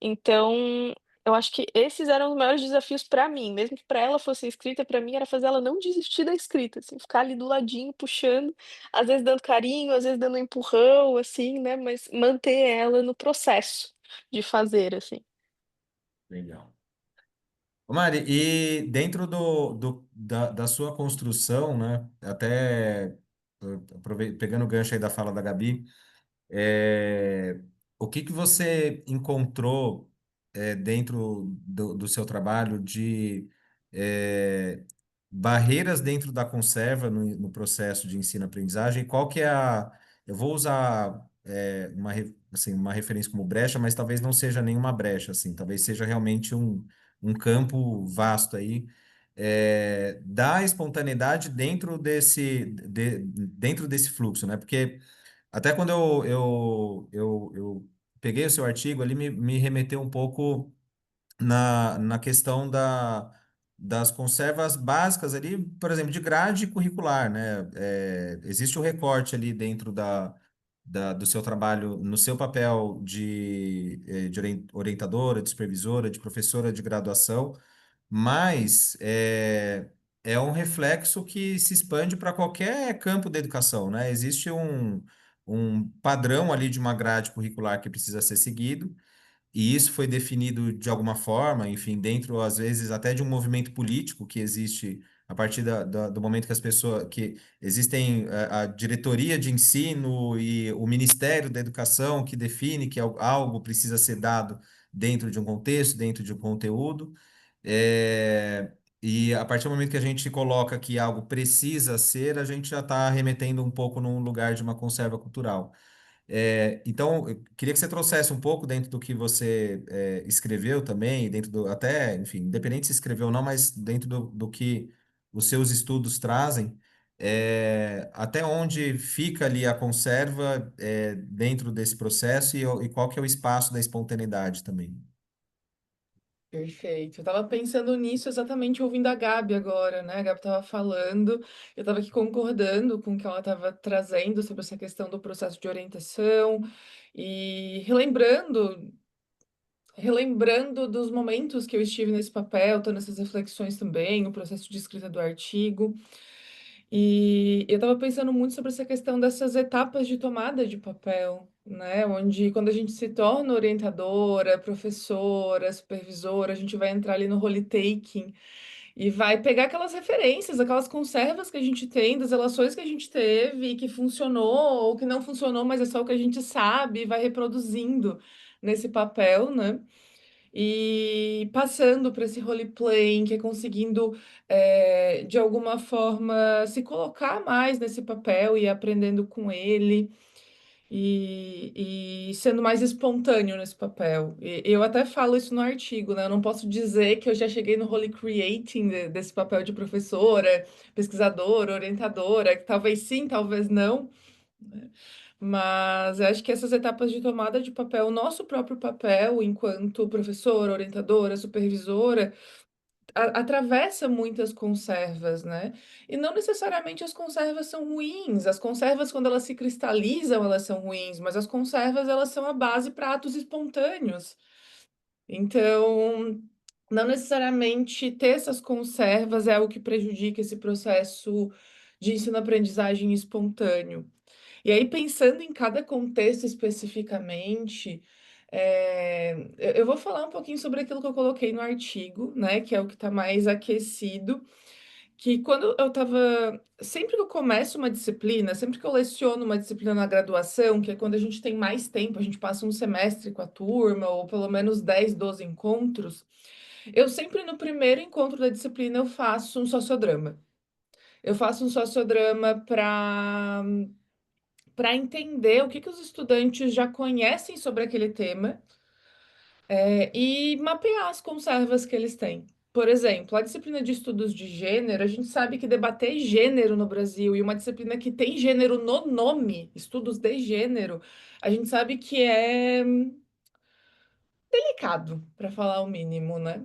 Então, eu acho que esses eram os maiores desafios para mim, mesmo que para ela fosse a escrita, para mim era fazer ela não desistir da escrita, assim, ficar ali do ladinho, puxando, às vezes dando carinho, às vezes dando um empurrão, assim, né? Mas manter ela no processo de fazer, assim.
Legal. Ô, Mari, e dentro da sua construção, né? Até pegando o gancho aí da fala da Gabi, é, o que que você encontrou dentro do seu trabalho de é, barreiras dentro da conserva no processo de ensino-aprendizagem? Qual que é a... Eu vou usar assim, uma referência como brecha, mas talvez não seja nenhuma brecha, assim, talvez seja realmente um campo vasto aí, da espontaneidade dentro desse fluxo, né? Porque até quando eu peguei o seu artigo, ali me remeteu um pouco na questão das conservas básicas ali, por exemplo, de grade curricular, né? Existe o recorte ali dentro do seu trabalho, no seu papel de orientadora, de supervisora, de professora de graduação, mas é um reflexo que se expande para qualquer campo da educação, né? Existe um padrão ali de uma grade curricular que precisa ser seguido, e isso foi definido de alguma forma, enfim, dentro, às vezes, até de um movimento político que existe a partir do momento que as pessoas, que existem a diretoria de ensino e o Ministério da Educação que define que algo precisa ser dado dentro de um contexto, dentro de um conteúdo. É, e a partir do momento que a gente coloca que algo precisa ser, a gente já está remetendo um pouco num lugar de uma conserva cultural. Então, eu queria que você trouxesse um pouco dentro do que você escreveu também, dentro até, enfim, independente se escreveu ou não, mas dentro do que os seus estudos trazem, até onde fica ali a conserva dentro desse processo e qual que é o espaço da espontaneidade também.
Perfeito. Eu tava pensando nisso exatamente ouvindo a Gabi agora, né? A Gabi tava falando, eu tava aqui concordando com o que ela tava trazendo sobre essa questão do processo de orientação e relembrando dos momentos que eu estive nesse papel, tô nessas reflexões também, no processo de escrita do artigo. E eu estava pensando muito sobre essa questão dessas etapas de tomada de papel, né? Onde quando a gente se torna orientadora, professora, supervisora, a gente vai entrar ali no role taking e vai pegar aquelas referências, aquelas conservas que a gente tem, das relações que a gente teve, que funcionou ou que não funcionou, mas é só o que a gente sabe, e vai reproduzindo nesse papel, né? E passando para esse role-playing, que é conseguindo, de alguma forma, se colocar mais nesse papel e aprendendo com ele e sendo mais espontâneo nesse papel. E eu até falo isso no artigo, né? Eu não posso dizer que eu já cheguei no role creating desse papel de professora, pesquisadora, orientadora, que talvez sim, talvez não. Mas eu acho que essas etapas de tomada de papel, o nosso próprio papel enquanto professora, orientadora, supervisora, atravessa muitas conservas, né? E não necessariamente as conservas são ruins. As conservas, quando elas se cristalizam, elas são ruins, mas as conservas, elas são a base para atos espontâneos. Então, não necessariamente ter essas conservas é o que prejudica esse processo de ensino-aprendizagem espontâneo. E aí, pensando em cada contexto especificamente, eu vou falar um pouquinho sobre aquilo que eu coloquei no artigo, né, que é o que está mais aquecido, que quando eu estava. Sempre que eu começo uma disciplina, sempre que eu leciono uma disciplina na graduação, que é quando a gente tem mais tempo, a gente passa um semestre com a turma, ou pelo menos 10, 12 encontros, eu sempre no primeiro encontro da disciplina eu faço um sociodrama. Eu faço um sociodrama para entender o que que os estudantes já conhecem sobre aquele tema, e mapear as conservas que eles têm. Por exemplo, a disciplina de estudos de gênero, a gente sabe que debater gênero no Brasil e uma disciplina que tem gênero no nome, estudos de gênero, a gente sabe que é delicado, para falar o mínimo, né?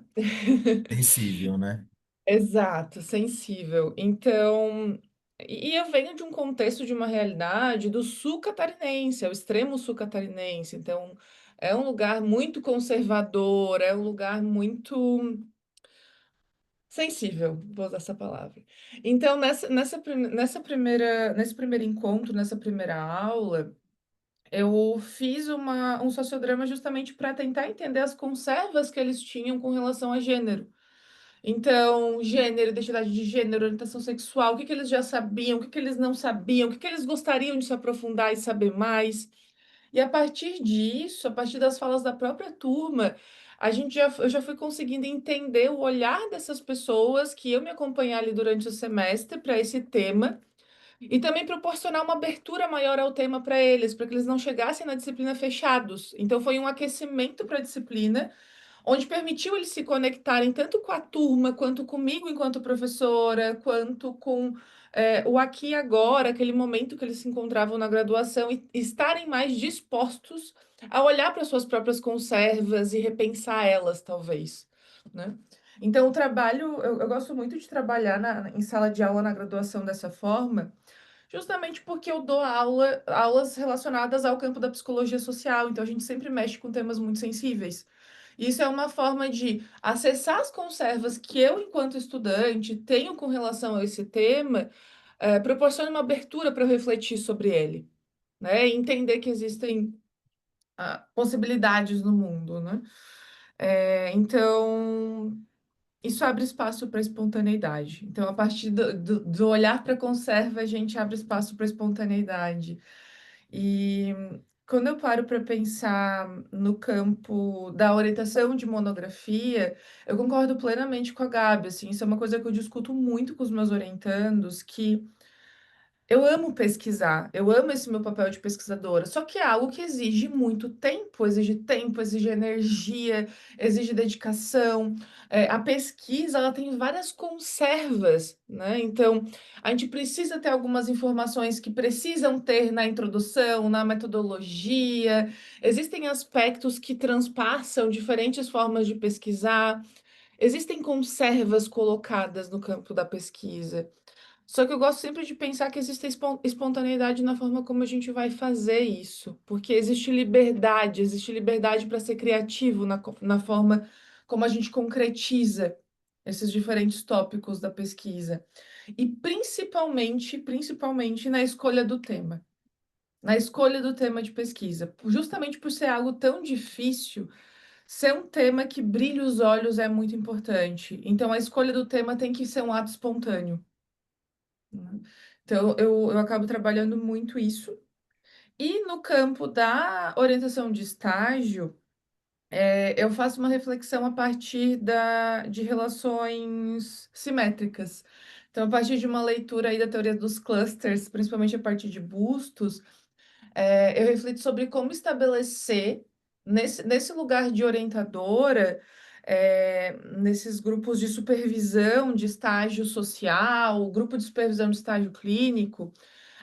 Sensível, né?
Exato, sensível. Então, e eu venho de um contexto, de uma realidade do sul catarinense, é o extremo sul catarinense. Então, é um lugar muito conservador, é um lugar muito sensível, vou usar essa palavra. Então, nesse primeiro encontro, nessa primeira aula, eu fiz um sociodrama justamente para tentar entender as conservas que eles tinham com relação a gênero. Então, gênero, identidade de gênero, orientação sexual, o que que eles já sabiam, o que que eles não sabiam, o que que eles gostariam de se aprofundar e saber mais. E a partir disso, a partir das falas da própria turma, eu já fui conseguindo entender o olhar dessas pessoas que eu me acompanhar ali durante o semestre para esse tema e também proporcionar uma abertura maior ao tema para eles, para que eles não chegassem na disciplina fechados. Então, foi um aquecimento para a disciplina onde permitiu eles se conectarem tanto com a turma, quanto comigo enquanto professora, quanto com o aqui e agora, aquele momento que eles se encontravam na graduação, e estarem mais dispostos a olhar para suas próprias conservas e repensar elas, talvez, né? Então, o trabalho, eu gosto muito de trabalhar em sala de aula na graduação dessa forma, justamente porque eu dou aulas relacionadas ao campo da psicologia social, então a gente sempre mexe com temas muito sensíveis. Isso é uma forma de acessar as conservas que eu, enquanto estudante, tenho com relação a esse tema, proporciona uma abertura para eu refletir sobre ele, né? E entender que existem possibilidades no mundo, né? Então, isso abre espaço para espontaneidade. Então, a partir do olhar para a conserva, a gente abre espaço para espontaneidade. E quando eu paro para pensar no campo da orientação de monografia, eu concordo plenamente com a Gabi, assim, isso é uma coisa que eu discuto muito com os meus orientandos, que eu amo pesquisar, eu amo esse meu papel de pesquisadora, só que é algo que tempo, exige energia, exige dedicação. A pesquisa, ela tem várias conservas, né? Então, a gente precisa ter algumas informações que precisam ter na introdução, na metodologia. Existem aspectos que transpassam diferentes formas de pesquisar. Existem conservas colocadas no campo da pesquisa. Só que eu gosto sempre de pensar que existe espontaneidade na forma como a gente vai fazer isso, porque existe liberdade para ser criativo na forma como a gente concretiza esses diferentes tópicos da pesquisa. E principalmente na escolha do tema. Na escolha do tema de pesquisa. Justamente por ser algo tão difícil, ser um tema que brilha os olhos é muito importante. Então, a escolha do tema tem que ser um ato espontâneo, né? Então, eu acabo trabalhando muito isso. E no campo da orientação de estágio, eu faço uma reflexão a partir de relações simétricas. Então, a partir de uma leitura aí da teoria dos clusters, principalmente a partir de bustos, eu reflito sobre como estabelecer, nesse lugar de orientadora, nesses grupos de supervisão de estágio social, grupo de supervisão de estágio clínico,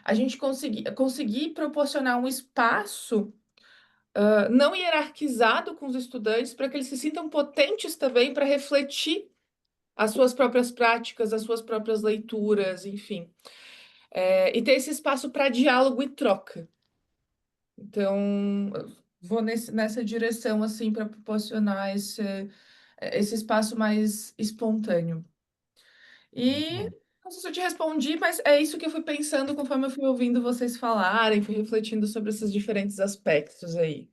a gente conseguir proporcionar um espaço não hierarquizado com os estudantes para que eles se sintam potentes também para refletir as suas próprias práticas, as suas próprias leituras, enfim. E ter esse espaço para diálogo e troca. Então, eu vou nessa direção, assim, para proporcionar esse espaço mais espontâneo.
Muito
E
bom.
não sei se eu te respondi, mas é isso que eu fui pensando conforme eu fui ouvindo vocês falarem, fui refletindo sobre esses diferentes aspectos aí.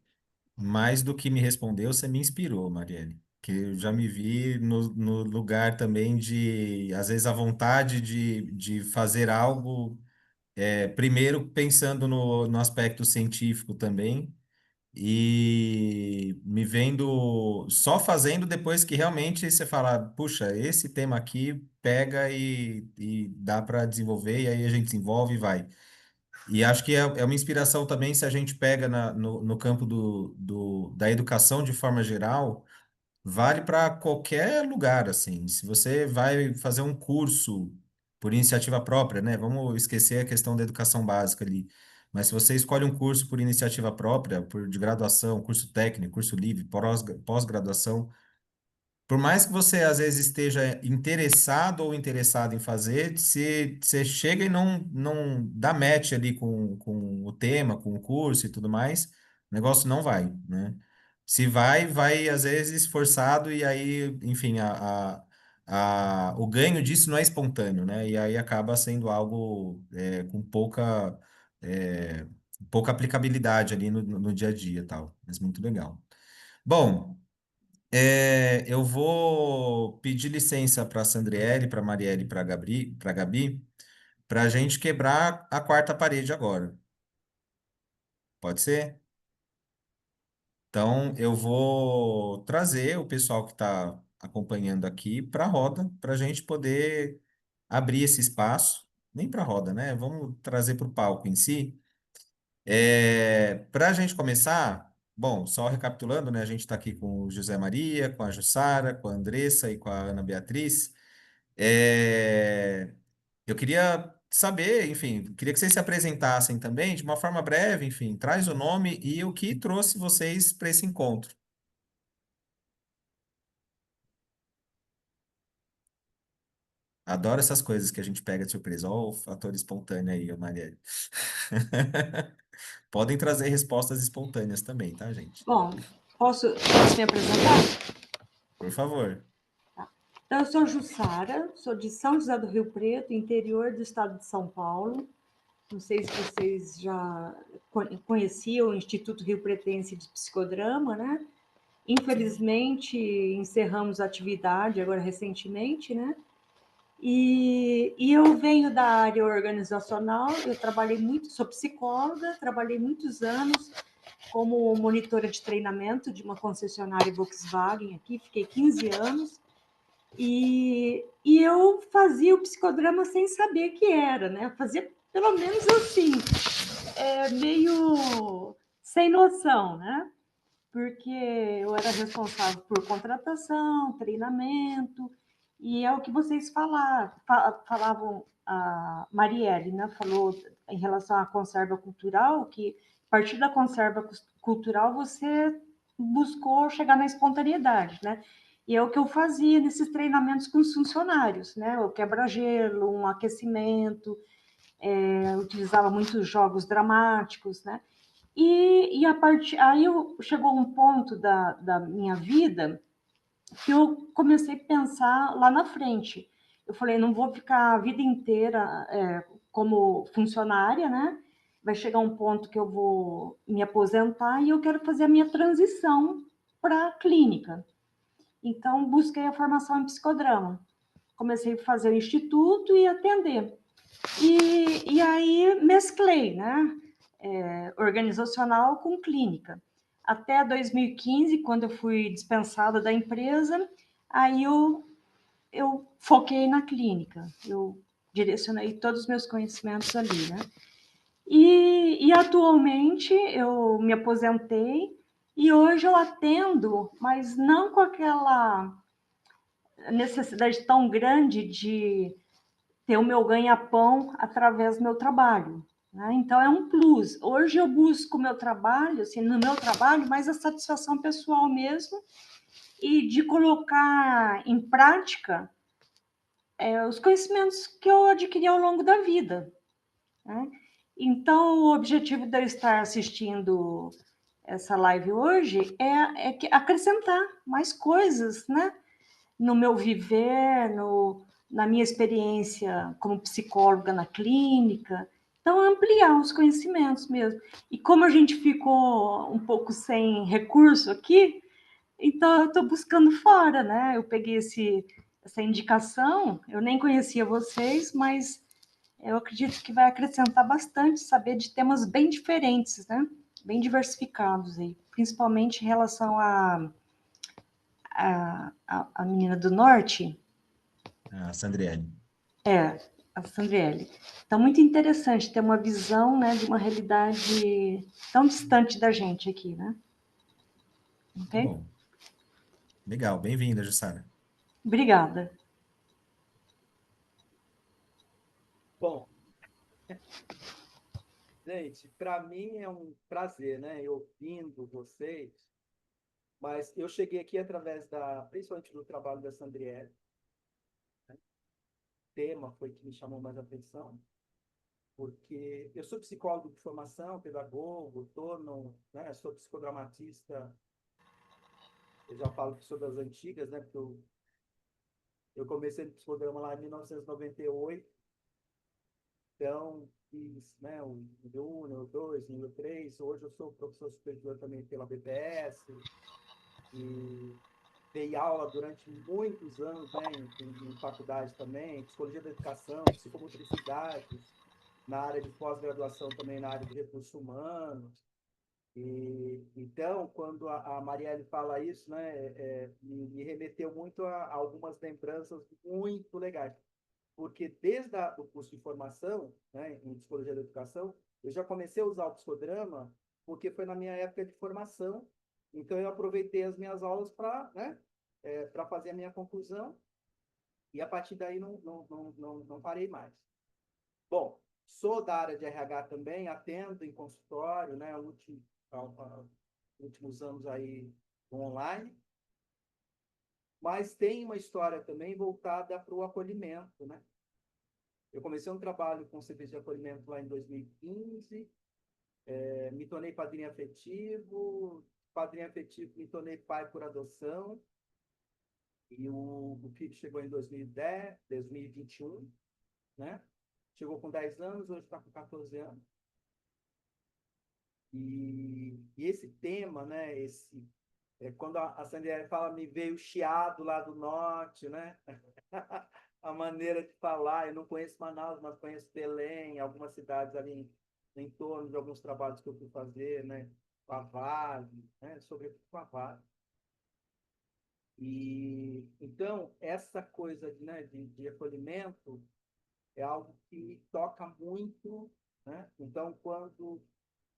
Mais do que me respondeu, você me inspirou, Marielle. que eu já me vi no lugar também de, às vezes, a vontade de fazer algo, primeiro pensando no aspecto científico também, e me vendo só fazendo depois que realmente você fala, puxa, esse tema aqui pega e dá para desenvolver, e aí a gente desenvolve e vai. E acho que é uma inspiração também se a gente pega no campo da educação de forma geral, vale para qualquer lugar, assim. Se você vai fazer um curso por iniciativa própria, né? Vamos esquecer a questão da educação básica ali. Mas se você escolhe um curso por iniciativa própria, de graduação, curso técnico, curso livre, pós-graduação, por mais que você às vezes esteja interessado ou interessado em fazer, se você chega e não dá match ali com o tema, com o curso e tudo mais, o negócio não vai, né? Se vai, vai às vezes forçado e aí, enfim, o ganho disso não é espontâneo, né? E aí acaba sendo algo com é, pouca aplicabilidade ali no dia a dia e tal. Mas muito legal. Bom. Eu vou pedir licença para a Sandriele, para a Marielle e para a Gabi, para a gente quebrar a quarta parede agora. Pode ser? Então, eu vou trazer o pessoal que está acompanhando aqui para a roda, para a gente poder abrir esse espaço. Nem para a roda, né? Vamos trazer para o palco em si. Para a gente começar, bom, só recapitulando, né? A gente está aqui com o José Maria, com a Jussara, com a Andressa e com a Ana Beatriz. É, eu queria saber, enfim, queria que vocês se apresentassem também de uma forma breve, enfim, traz o nome e o que trouxe vocês para esse encontro. Adoro essas coisas que a gente pega de surpresa. Ó, o fator espontâneo aí, ô Marielle. Podem trazer respostas espontâneas também, tá, gente?
Bom, posso me apresentar?
Por favor.
Então, eu sou Jussara, sou de São José do Rio Preto, interior do estado de São Paulo. Não sei se vocês já conheciam o Instituto Rio Pretense de Psicodrama, né? Infelizmente, encerramos a atividade agora recentemente, né? E eu venho da área organizacional, eu trabalhei muito, sou psicóloga, trabalhei muitos anos como monitora de treinamento de uma concessionária Volkswagen aqui, fiquei 15 anos, e eu fazia o psicodrama sem saber que era, né? Fazia pelo menos assim, meio sem noção, né? Porque eu era responsável por contratação, treinamento, e é o que vocês falavam, a Marielle, né, falou em relação à conserva cultural, que a partir da conserva cultural você buscou chegar na espontaneidade, né? E é o que eu fazia nesses treinamentos com os funcionários, né? O quebra-gelo, um aquecimento, utilizava muitos jogos dramáticos, né? E chegou um ponto da minha vida que eu comecei a pensar lá na frente. Eu falei, não vou ficar a vida inteira como funcionária, né? Vai chegar um ponto que eu vou me aposentar e eu quero fazer a minha transição para a clínica. Então, busquei a formação em psicodrama. Comecei a fazer o instituto e atender. E aí mesclei, né? Organizacional com clínica. Até 2015, quando eu fui dispensada da empresa, aí eu foquei na clínica, eu direcionei todos os meus conhecimentos ali, né? E atualmente eu me aposentei e hoje eu atendo, mas não com aquela necessidade tão grande de ter o meu ganha-pão através do meu trabalho. Né? Então, é um plus. Hoje eu busco meu trabalho, assim, no meu trabalho, mais a satisfação pessoal mesmo e de colocar em prática os conhecimentos que eu adquiri ao longo da vida. Né? Então, o objetivo de eu estar assistindo essa live hoje é acrescentar mais coisas, né? No meu viver, na minha experiência como psicóloga na clínica. Então, ampliar os conhecimentos mesmo. E como a gente ficou um pouco sem recurso aqui, Então, eu estou buscando fora, né? Eu peguei essa indicação, eu nem conhecia vocês, mas eu acredito que vai acrescentar bastante saber de temas bem diferentes, né? Bem diversificados aí, principalmente em relação a menina do norte,
A Sandriele.
a Sandriele. Então, muito interessante ter uma visão, né, de uma realidade tão distante da gente aqui, né?
Tá
Ok?
bom. Legal, bem-vinda, Jussara.
Obrigada.
Bom, gente, para mim é um prazer, né? Eu ouvindo vocês, mas eu cheguei aqui através principalmente do trabalho da Sandriele. O tema foi que me chamou mais atenção, porque eu sou psicólogo de formação, pedagogo, né, sou psicodramatista. Eu já falo que sou das antigas, né? Porque eu comecei no psicodrama lá em 1998. Então, fiz, né, o nível 1, nível 2, nível 3. Hoje eu sou professor supervisor também pela BPS e dei aula durante muitos anos, né, em faculdade também, psicologia da educação, psicomotricidade, na área de pós-graduação também na área de recursos humanos. E então, quando a Marielle fala isso, né, me remeteu muito a algumas lembranças muito legais, porque desde o curso de formação, né, em psicologia da educação, eu já comecei a usar o psicodrama, porque foi na minha época de formação. Então eu aproveitei as minhas aulas para, né, para fazer a minha conclusão, e a partir daí não parei mais. Bom, sou da área de RH também, atendo em consultório, né, últimos anos aí online, mas tem uma história também voltada para o acolhimento, né? Eu comecei um trabalho com serviço de acolhimento lá em 2015, me tornei padrinho afetivo, me tornei pai por adoção, e o filho chegou em 2010, 2021, né? Chegou com 10 anos, hoje está com 14 anos. E esse tema, né? Quando a Sandra fala, me veio chiado lá do norte, né? A maneira de falar. Eu não conheço Manaus, mas conheço Belém, algumas cidades ali em entorno de alguns trabalhos que eu fui fazer, né? Com a Vale, né? Sobretudo com a Vale. E então essa coisa, né, de acolhimento é algo que me toca muito, né? Então quando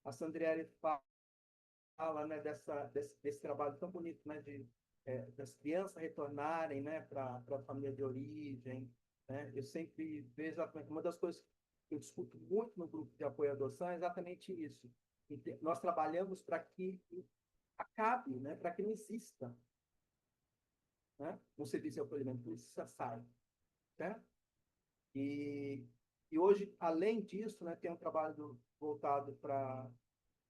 a Sandriele fala, né, desse trabalho tão bonito, né, das crianças retornarem, né, para a família de origem, né? Eu sempre vejo exatamente uma das coisas que eu discuto muito no grupo de apoio à adoção é exatamente isso. Nós trabalhamos para que acabe, né, para que não exista, né, um serviço de acolhimento, que isso sai, né? E, e hoje, além disso, né, tem um trabalho voltado para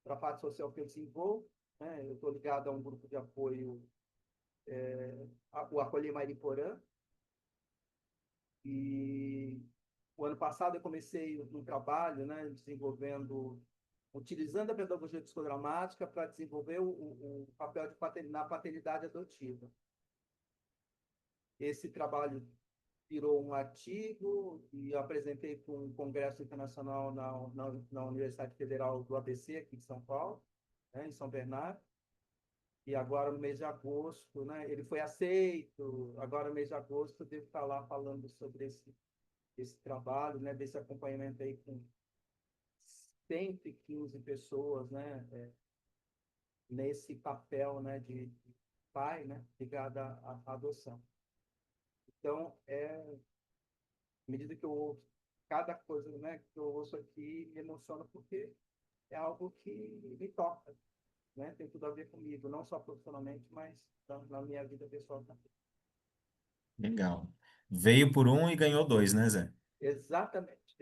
a parte social que eu desenvolvo, né? Eu estou ligado a um grupo de apoio, o Acolher Mariporã, e o ano passado eu comecei um trabalho, né, utilizando a pedagogia psicodramática para desenvolver o papel na paternidade adotiva. Esse trabalho virou um artigo e eu apresentei para um congresso internacional na Universidade Federal do ABC, aqui em São Paulo, né, em São Bernardo. E agora, no mês de agosto, né, ele foi aceito. Agora, no mês de agosto, eu devo estar lá falando sobre esse trabalho, né, desse acompanhamento aí com 115 pessoas, né, nesse papel, né, de pai, né, ligado à adoção. Então, à medida que eu ouço cada coisa, né, que eu ouço aqui, me emociona porque é algo que me toca, né, tem tudo a ver comigo, não só profissionalmente, mas na minha vida pessoal também.
Legal. Veio por um e ganhou dois, né, Zé?
Exatamente.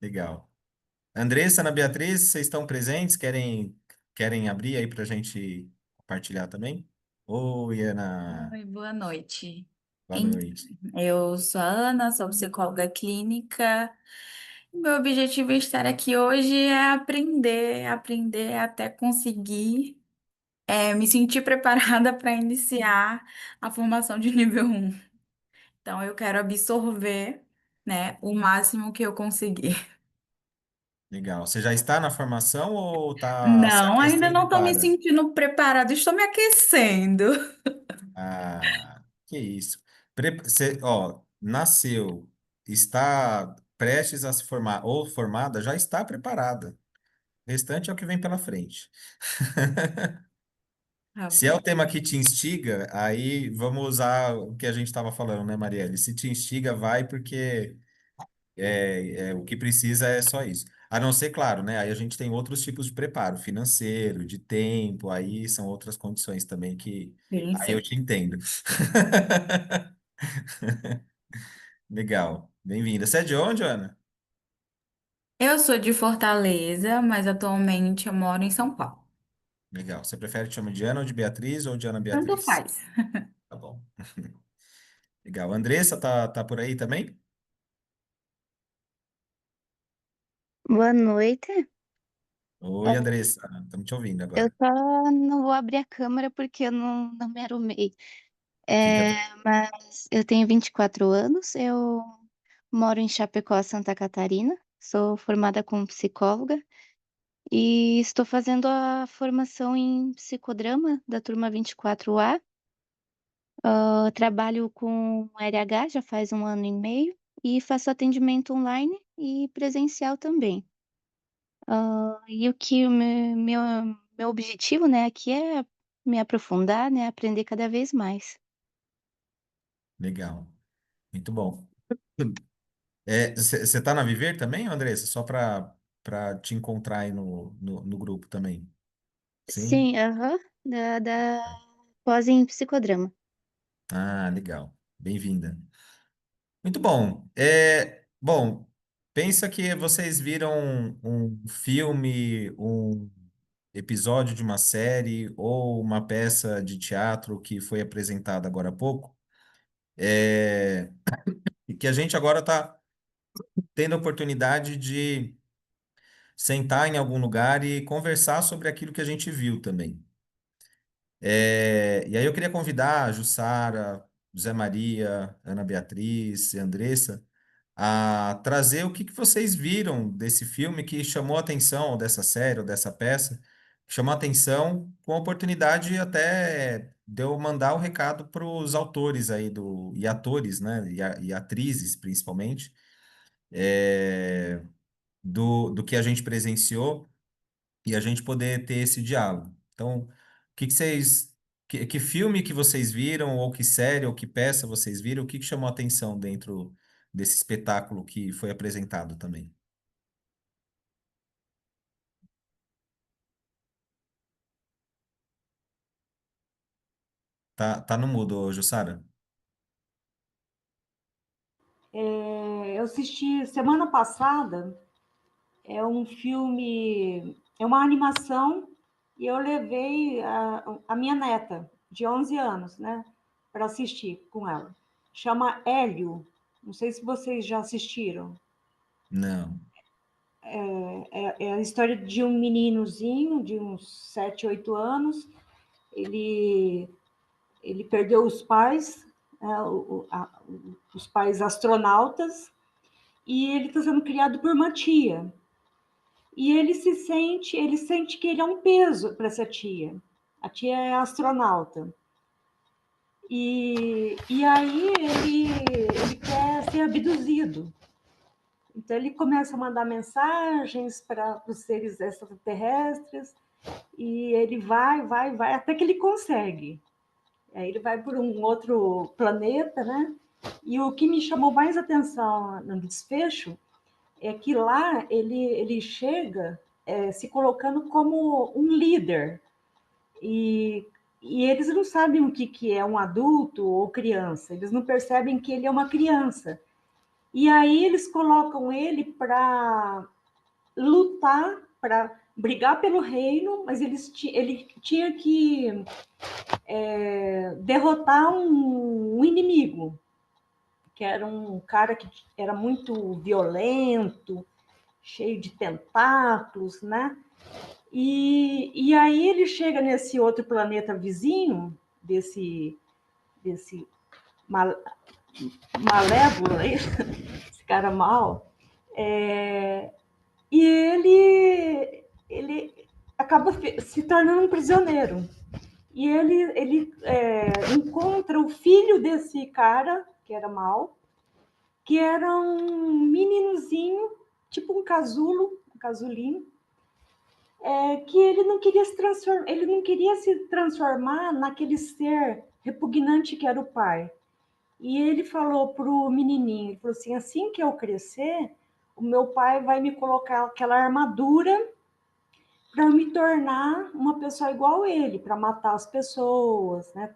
Legal. Andressa, Ana Beatriz, vocês estão presentes? Querem abrir aí para a gente compartilhar também? Oi, Ana.
Oi, boa noite.
Boa noite.
Eu sou a Ana, sou psicóloga clínica. Meu objetivo em estar aqui hoje é aprender até conseguir me sentir preparada para iniciar a formação de nível 1. Então, eu quero absorver, né, o máximo que eu conseguir.
Legal. Você já está na formação ou está se
Não, ainda não
aquecendo
estou me
para?
sentindo preparada, estou me aquecendo.
Ah, que isso. Ó, nasceu, está prestes a se formar ou formada, já está preparada. O restante é o que vem pela frente.
Tá
Se é
bom.
o tema que te instiga, aí vamos usar o que a gente estava falando, né, Marielle? Se te instiga, vai, porque o que precisa é só isso. A não ser, claro, né? Aí a gente tem outros tipos de preparo, financeiro, de tempo, aí são outras condições também que
Sim,
aí eu
sim.
te entendo. Legal. Bem-vinda. Você é de onde, Ana?
Eu sou de Fortaleza, mas atualmente eu moro em São Paulo.
Legal. Você prefere que chame de Ana ou de Beatriz ou de Ana
Tanto
Beatriz?
faz.
Tá bom. Legal. Andressa tá por aí também?
Boa noite.
Oi,
É,
Andressa. Estamos te ouvindo
eu
agora.
só não vou abrir a câmera porque eu não me arrumei.
Fica.
Mas eu tenho 24 anos, eu moro em Chapecó, Santa Catarina, sou formada como psicóloga e estou fazendo a formação em psicodrama da turma 24A. Trabalho com RH já faz um ano e meio e faço atendimento online e presencial também. E o que meu objetivo, né, aqui é me aprofundar, né, aprender cada vez mais.
Legal. Muito bom. Você está na Viver também, Andressa? Só para te encontrar aí no grupo também. Sim?
Sim, aham, da pós em psicodrama.
Ah, legal. Bem-vinda. Muito bom. Bom, pensa que vocês viram um filme, um episódio de uma série ou uma peça de teatro que foi apresentada agora há pouco, e que a gente agora está tendo a oportunidade de sentar em algum lugar e conversar sobre aquilo que a gente viu também. E aí eu queria convidar a Jussara, José Maria, Ana Beatriz e Andressa a trazer o que vocês viram desse filme que chamou a atenção, ou dessa série, ou dessa peça, que chamou a atenção, com a oportunidade até de eu mandar o recado para os autores aí e atores, né, e atrizes principalmente, é, do que a gente presenciou e a gente poder ter esse diálogo. Então, o que vocês, que filme que vocês viram, ou que série, ou que peça vocês viram, o que chamou a atenção dentro desse espetáculo que foi apresentado também? Tá no mudo, Jussara?
Eu assisti semana passada, é um filme, é uma animação, e eu levei a minha neta, de 11 anos, né, para assistir com ela. Chama Hélio, não sei se vocês já assistiram.
Não.
É a história de um meninozinho de uns 7, 8 anos. Ele, ele perdeu os pais, né, os pais astronautas, e ele está sendo criado por uma tia. E ele sente que ele é um peso para essa tia. A tia é astronauta. E aí ele quer ser abduzido. Então ele começa a mandar mensagens para os seres extraterrestres, e ele vai, até que ele consegue. Aí ele vai por um outro planeta, né? E o que me chamou mais atenção no desfecho é que lá ele chega se colocando como um líder. E, e eles não sabem o que é um adulto ou criança, eles não percebem que ele é uma criança. E aí eles colocam ele para lutar, para brigar pelo reino, mas ele tinha que derrotar um inimigo, que era um cara que era muito violento, cheio de tentáculos, né? E aí ele chega nesse outro planeta vizinho, desse mal, malévolo, esse cara mal, e ele acaba se tornando um prisioneiro. E ele encontra o filho desse cara, que era mal, que era um meninozinho, tipo um casulo, um casulinho, que ele não queria se transformar naquele ser repugnante que era o pai. E ele falou pro menininho, ele falou assim que eu crescer, o meu pai vai me colocar aquela armadura para me tornar uma pessoa igual a ele, para matar as pessoas, né?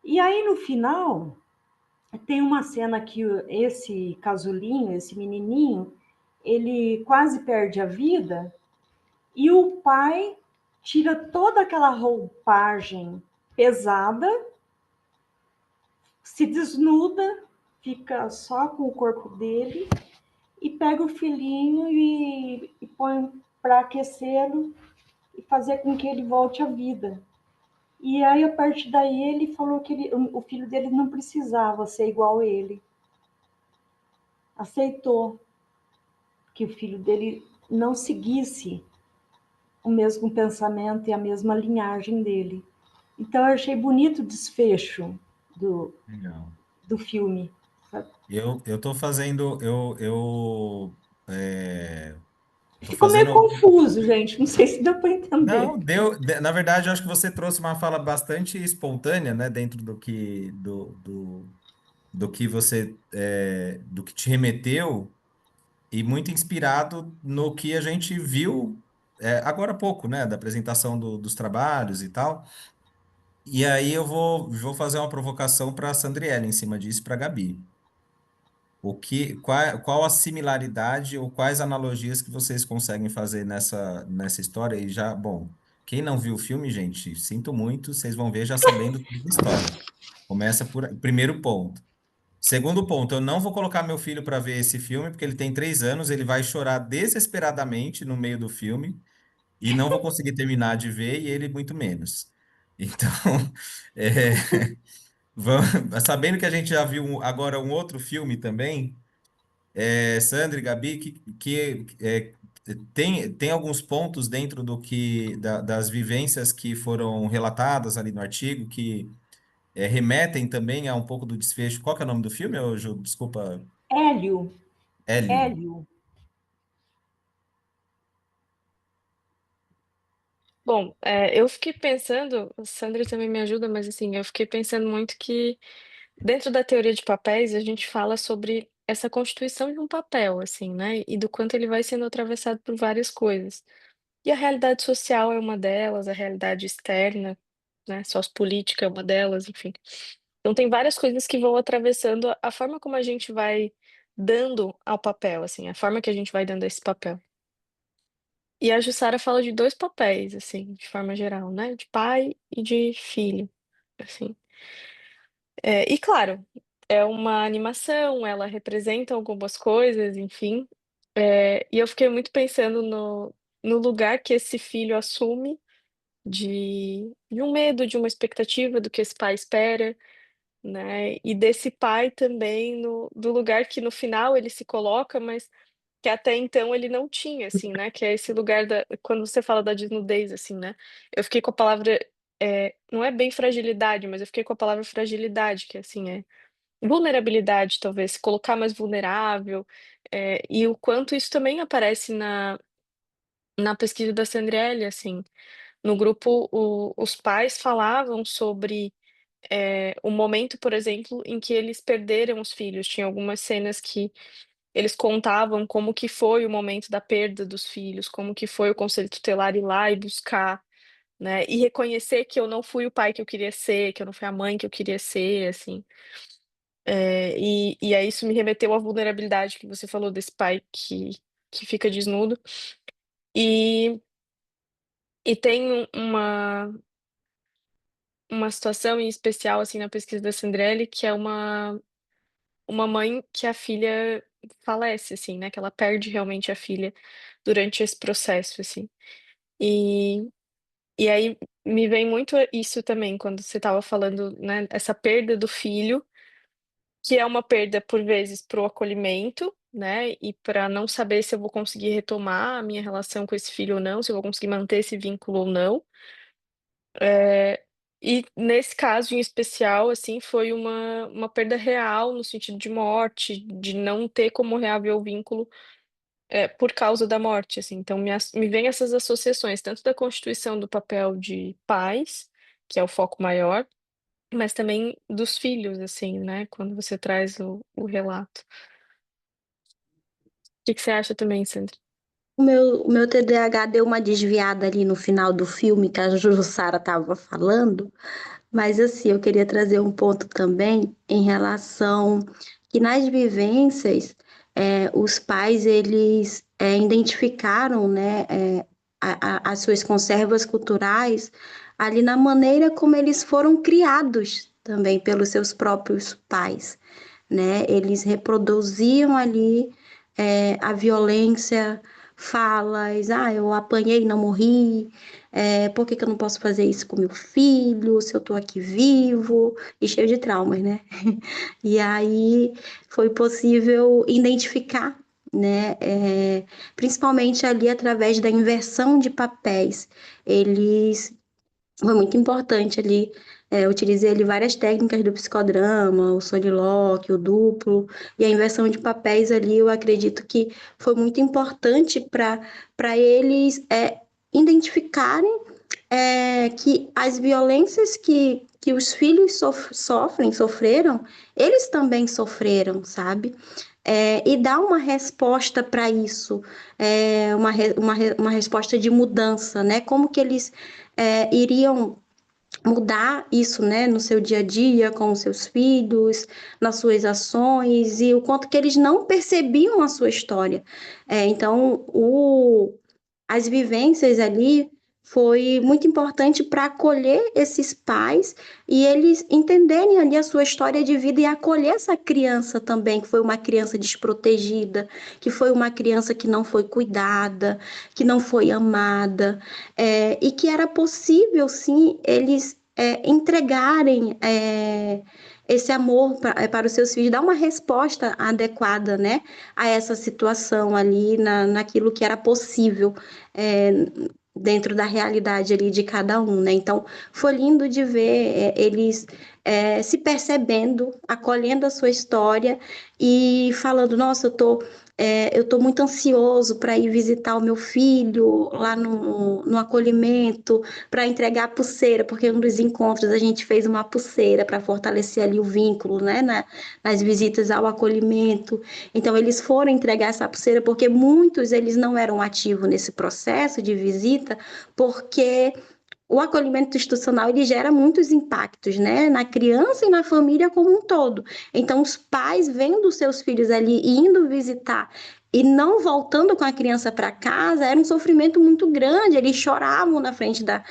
E aí no final tem uma cena que esse casulinho, esse menininho, ele quase perde a vida e o pai tira toda aquela roupagem pesada, se desnuda, fica só com o corpo dele e pega o filhinho e põe para aquecê-lo e fazer com que ele volte à vida. E aí, a partir daí, ele falou que o filho dele não precisava ser igual a ele. Aceitou que o filho dele não seguisse o mesmo pensamento e a mesma linhagem dele. Então, eu achei bonito o desfecho do,
Legal.
do filme.
Eu tô fazendo, tô
Ficou meio
fazendo.
confuso, gente. Não sei se deu para
Não,
entender.
na verdade, eu acho que você trouxe uma fala bastante espontânea, né, dentro do que você, do que te remeteu e muito inspirado no que a gente viu, agora há pouco, né, da apresentação dos trabalhos e tal. E aí vou fazer uma provocação para a Sandriele em cima disso, para a Gabi. Qual a similaridade ou quais analogias que vocês conseguem fazer nessa história? E já, bom, quem não viu o filme, gente, sinto muito, vocês vão ver já sabendo toda a história. Começa por primeiro ponto. Segundo ponto, eu não vou colocar meu filho para ver esse filme, porque ele tem 3 anos, ele vai chorar desesperadamente no meio do filme e não vou conseguir terminar de ver, e ele muito menos. Então, é, sabendo que a gente já viu agora um outro filme também. Sandra e Gabi, tem alguns pontos dentro das vivências que foram relatadas ali no artigo que remetem também a um pouco do desfecho. Qual que é o nome do filme, ô, Ju? Desculpa,
Hélio,
Hélio.
Hélio.
Bom, eu fiquei pensando, a Sandra também me ajuda, mas assim, eu fiquei pensando muito que dentro da teoria de papéis a gente fala sobre essa constituição de um papel, assim, né? E do quanto ele vai sendo atravessado por várias coisas. E a realidade social é uma delas, a realidade externa, né? Sociopolítica é uma delas, enfim. Então tem várias coisas que vão atravessando a forma como a gente vai dando ao papel, assim, a forma que a gente vai dando a esse papel. E a Jussara fala de dois papéis, assim, de forma geral, né? De pai e de filho, assim. E claro, é uma animação, ela representa algumas coisas, enfim. E eu fiquei muito pensando no lugar que esse filho assume de um medo, de uma expectativa do que esse pai espera, né? E desse pai também do lugar que no final ele se coloca, mas que até então ele não tinha, assim, né? Que é esse lugar quando você fala da desnudez, assim, né? Eu fiquei com a palavra, não é bem fragilidade, mas eu fiquei com a palavra fragilidade, que assim é vulnerabilidade, talvez, se colocar mais vulnerável, e o quanto isso também aparece na pesquisa da Sandriele, assim. No grupo, os pais falavam sobre o momento, por exemplo, em que eles perderam os filhos. Tinha algumas cenas que eles contavam como que foi o momento da perda dos filhos, como que foi o conselho tutelar ir lá e buscar, né, e reconhecer que eu não fui o pai que eu queria ser, que eu não fui a mãe que eu queria ser, assim. E aí isso me remeteu à vulnerabilidade que você falou desse pai que fica desnudo. E tem uma situação em especial, assim, na pesquisa da Sandrelli, que é uma mãe que a filha falece, assim, né, que ela perde realmente a filha durante esse processo, assim. E, e aí me vem muito isso também, quando você estava falando, né, essa perda do filho, que é uma perda, por vezes, para o acolhimento, né, e para não saber se eu vou conseguir retomar a minha relação com esse filho ou não, se eu vou conseguir manter esse vínculo ou não. E nesse caso em especial, assim, foi uma perda real, no sentido de morte, de não ter como reaver o vínculo, por causa da morte, assim. Então me vem essas associações, tanto da constituição do papel de pais, que é o foco maior, mas também dos filhos, assim, né, quando você traz o relato. O que que você acha também, Sandra?
O meu TDAH deu uma desviada ali no final do filme que a Jussara estava falando, mas assim, eu queria trazer um ponto também em relação que nas vivências, os pais, eles identificaram, né, as suas conservas culturais ali na maneira como eles foram criados também pelos seus próprios pais, né? Eles reproduziam ali a violência, falas, eu apanhei e não morri, por que que eu não posso fazer isso com meu filho, se eu tô aqui vivo, e cheio de traumas, né? E aí foi possível identificar, né, principalmente ali através da inversão de papéis. Eles Foi muito importante ali. Eu utilizei ali várias técnicas do psicodrama, o solilóquio, o duplo, e a inversão de papéis ali, eu acredito que foi muito importante para eles identificarem que as violências que os filhos sofreram, eles também sofreram, sabe? E dar uma resposta para isso, uma resposta de mudança, né? Como que eles iriam mudar isso, né, no seu dia a dia, com os seus filhos, nas suas ações, e o quanto que eles não percebiam a sua história. Então, as vivências ali foi muito importante para acolher esses pais e eles entenderem ali a sua história de vida e acolher essa criança também, que foi uma criança desprotegida, que foi uma criança que não foi cuidada, que não foi amada, e que era possível, sim, eles entregarem esse amor para os seus filhos, dar uma resposta adequada, né, a essa situação ali, naquilo que era possível é, dentro da realidade ali de cada um, né? Então, foi lindo de ver eles se percebendo, acolhendo a sua história e falando, nossa, eu tô muito ansioso para ir visitar o meu filho lá no acolhimento, para entregar a pulseira, porque um dos encontros a gente fez uma pulseira para fortalecer ali o vínculo, né, nas visitas ao acolhimento. Então, eles foram entregar essa pulseira porque muitos eles não eram ativos nesse processo de visita, porque o acolhimento institucional ele gera muitos impactos, né, na criança e na família como um todo. Então, os pais vendo os seus filhos ali indo visitar e não voltando com a criança para casa, era um sofrimento muito grande. Eles choravam na frente da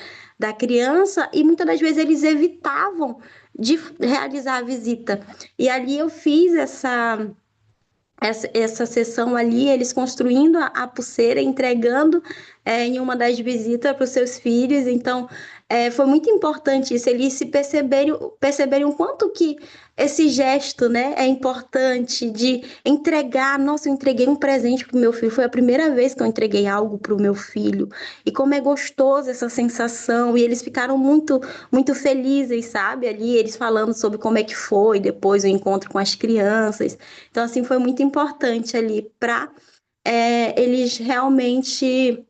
criança e muitas das vezes eles evitavam de realizar a visita. E ali eu fiz essa sessão ali, eles construindo a pulseira, entregando em uma das visitas para os seus filhos. Então, foi muito importante isso, eles se perceberem o quanto que esse gesto, né, é importante de entregar. Nossa, eu entreguei um presente para o meu filho, foi a primeira vez que eu entreguei algo para o meu filho. E como é gostoso essa sensação, e eles ficaram muito, muito felizes, sabe? Ali, eles falando sobre como é que foi depois o encontro com as crianças. Então, assim, foi muito importante ali para eles realmente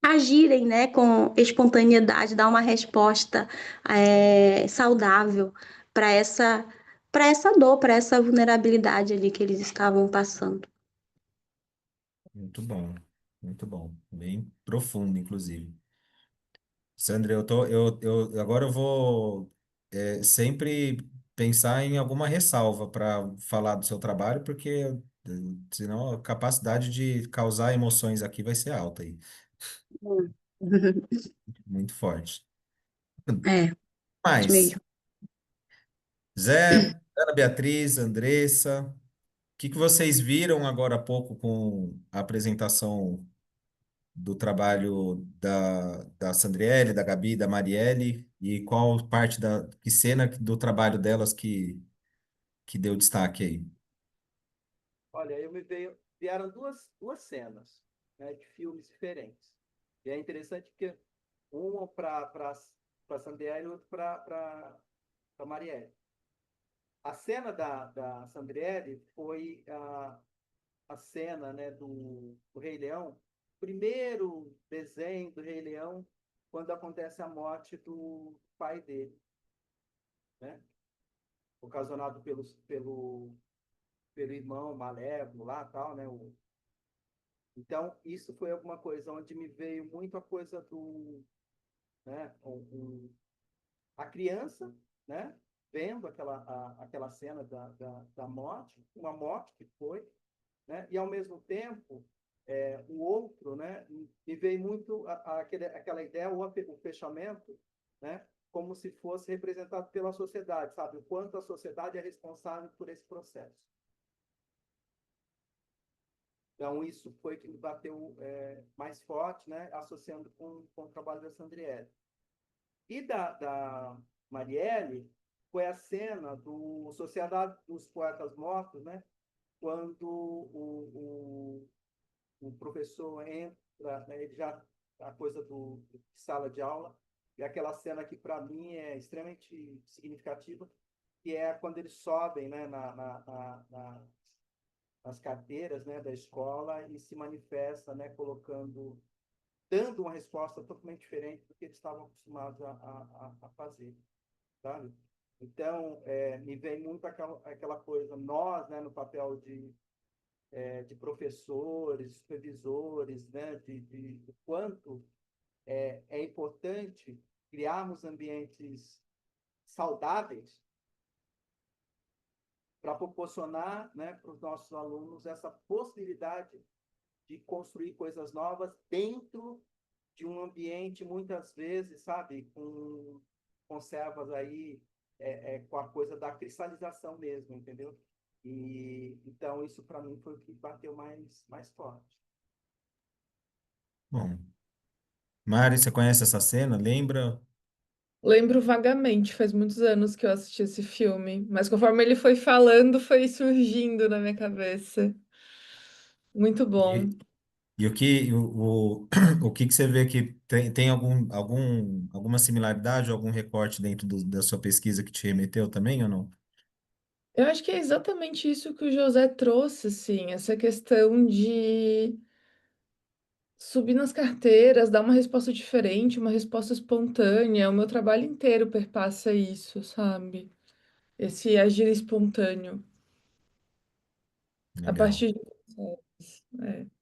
agirem, né, com espontaneidade, dar uma resposta saudável para essa dor, para essa vulnerabilidade ali que eles estavam passando.
Muito bom, muito bom. Bem profundo, inclusive. Sandra, agora eu vou sempre pensar em alguma ressalva para falar do seu trabalho, porque senão a capacidade de causar emoções aqui vai ser alta aí, muito forte.
É, isso
Mas,
mesmo.
Zé, Ana Beatriz, Andressa, o que que vocês viram agora há pouco com a apresentação do trabalho da Sandriele, da Gabi, da Marielle, e qual parte que cena do trabalho delas que deu destaque aí?
Olha, vieram duas cenas, né, de filmes diferentes. E é interessante porque uma para Sandriele e outra para Marielle. A cena da Sandriele foi a cena, né, do Rei Leão, primeiro desenho do Rei Leão, quando acontece a morte do pai dele, né? Ocasionado pelo irmão malévolo lá, tal, né? Então, isso foi alguma coisa onde me veio muito a coisa do, né, a criança, né, vendo aquela cena da morte, uma morte que foi, né, e ao mesmo tempo o outro, né, me veio muito aquela ideia, o fechamento, né, como se fosse representado pela sociedade, sabe? O quanto a sociedade é responsável por esse processo. Então, isso foi que me bateu mais forte, né, associando com o trabalho da Sandriele. E da Marielle foi a cena do Sociedade dos Poetas Mortos, né, quando o professor entra, né, ele já a coisa de sala de aula, e aquela cena que para mim é extremamente significativa, que é quando eles sobem, né, nas carteiras, né, da escola e se manifesta, né, dando uma resposta totalmente diferente do que eles estavam acostumados a fazer, sabe? Então, me vem muito aquela coisa, nós, né, no papel de professores, supervisores, né, de quanto é importante criarmos ambientes saudáveis para proporcionar, né, para os nossos alunos essa possibilidade de construir coisas novas dentro de um ambiente, muitas vezes, sabe, com conservas aí, com a coisa da cristalização mesmo, entendeu? E então isso para mim foi o que bateu mais forte.
Bom, Mari, você conhece essa cena? Lembra?
Lembro vagamente, faz muitos anos que eu assisti esse filme, mas conforme ele foi falando, foi surgindo na minha cabeça. Muito bom.
E, e o que você vê que tem alguma similaridade, algum recorte dentro da sua pesquisa que te remeteu também ou não?
Eu acho que é exatamente isso que o José trouxe, assim, essa questão de subir nas carteiras, dar uma resposta diferente, uma resposta espontânea. O meu trabalho inteiro perpassa isso, sabe? Esse agir espontâneo. A
Legal.
partir de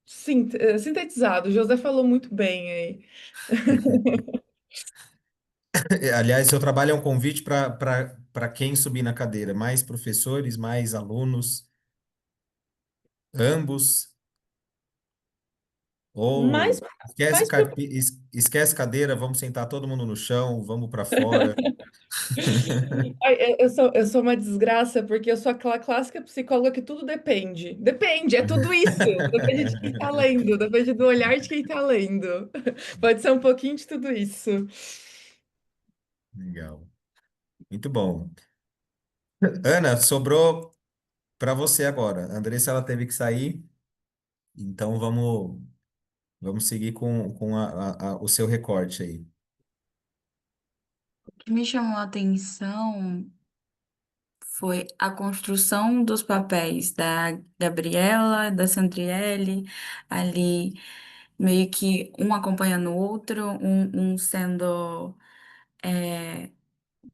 sintetizado. O José falou muito bem aí.
Aliás, seu trabalho é um convite para quem subir na cadeira? Mais professores, mais alunos, ambos?
Mais,
Ou esquece,
mais pro-
esquece cadeira, vamos sentar todo mundo no chão, vamos para fora?
Ai, eu sou uma desgraça, porque eu sou aquela clássica psicóloga que tudo depende. Depende, é tudo isso. Depende de quem tá lendo, depende do olhar de quem tá lendo. Pode ser um pouquinho de tudo isso.
Legal. Muito bom. Ana, sobrou para você agora. A Andressa, ela teve que sair, então vamos seguir com o seu recorte aí.
O que me chamou a atenção foi a construção dos papéis da Gabriela, da Sandriele, ali meio que um acompanhando o outro, um sendo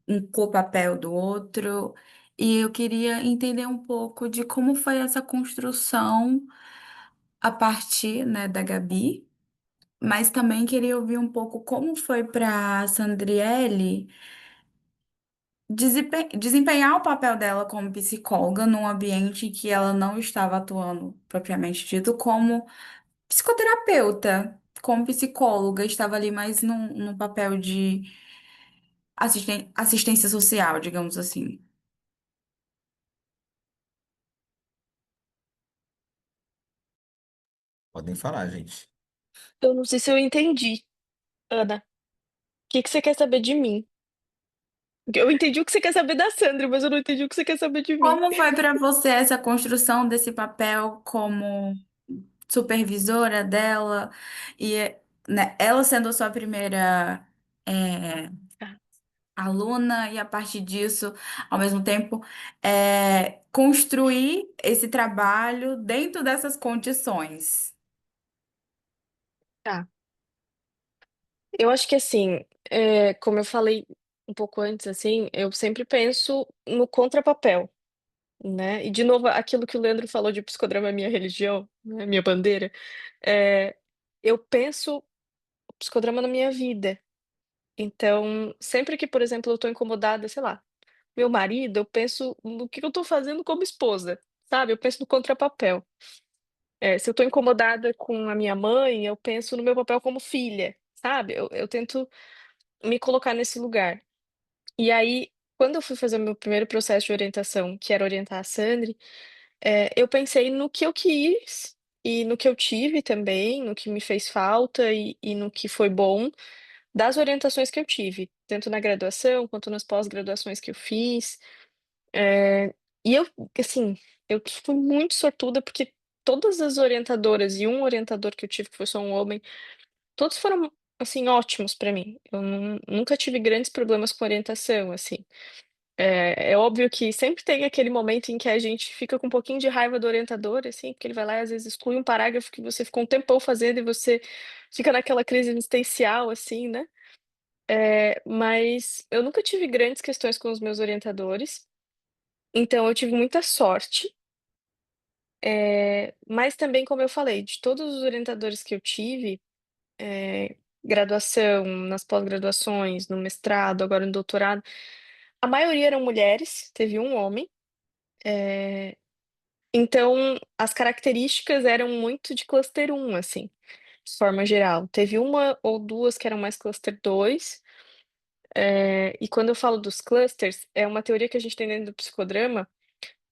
um co-papel do outro. E eu queria entender um pouco de como foi essa construção a partir, né, da Gabi, mas também queria ouvir um pouco como foi para Sandriele desempenhar o papel dela como psicóloga num ambiente que ela não estava atuando propriamente dito como psicoterapeuta, como psicóloga, estava ali mais num papel de assistência social, digamos assim.
Podem falar, gente.
Eu não sei se eu entendi, Ana. O que que você quer saber de mim? Eu entendi o que você quer saber da Sandra, mas eu não entendi o que você quer saber de mim.
Como foi para você essa construção desse papel como supervisora dela e, né, ela sendo a sua primeira é,
Tá.
aluna e a partir disso, ao mesmo tempo, construir esse trabalho dentro dessas condições?
Tá. Eu acho que assim, como eu falei um pouco antes, assim, eu sempre penso no contrapapel, né? E de novo, aquilo que o Leandro falou de psicodrama é minha religião, né? Minha bandeira. Eu penso o psicodrama na minha vida. Então, sempre que, por exemplo, eu tô incomodada, sei lá, meu marido, eu penso no que eu tô fazendo como esposa, sabe? Eu penso no contrapapel. Se eu tô incomodada com a minha mãe, eu penso no meu papel como filha, sabe? Eu tento me colocar nesse lugar. E aí, quando eu fui fazer o meu primeiro processo de orientação, que era orientar a Sandri, eu pensei no que eu quis e no que eu tive também, no que me fez falta e no que foi bom das orientações que eu tive, tanto na graduação quanto nas pós-graduações que eu fiz. Eh, e eu, assim, eu fui muito sortuda porque todas as orientadoras e um orientador que eu tive, que foi só um homem, todos foram, assim, ótimos para mim. Eu nunca tive grandes problemas com orientação, assim. É óbvio que sempre tem aquele momento em que a gente fica com um pouquinho de raiva do orientador, assim, porque ele vai lá e às vezes exclui um parágrafo que você ficou um tempão fazendo e você fica naquela crise existencial, assim, né? Mas eu nunca tive grandes questões com os meus orientadores, então eu tive muita sorte. Mas também, como eu falei, de todos os orientadores que eu tive, graduação, nas pós-graduações, no mestrado, agora no doutorado, a maioria eram mulheres, teve um homem. eh, Então, as características eram muito de cluster um assim, de forma geral. Teve uma ou 2 que eram mais cluster 2. E quando eu falo dos clusters, é uma teoria que a gente tem dentro do psicodrama,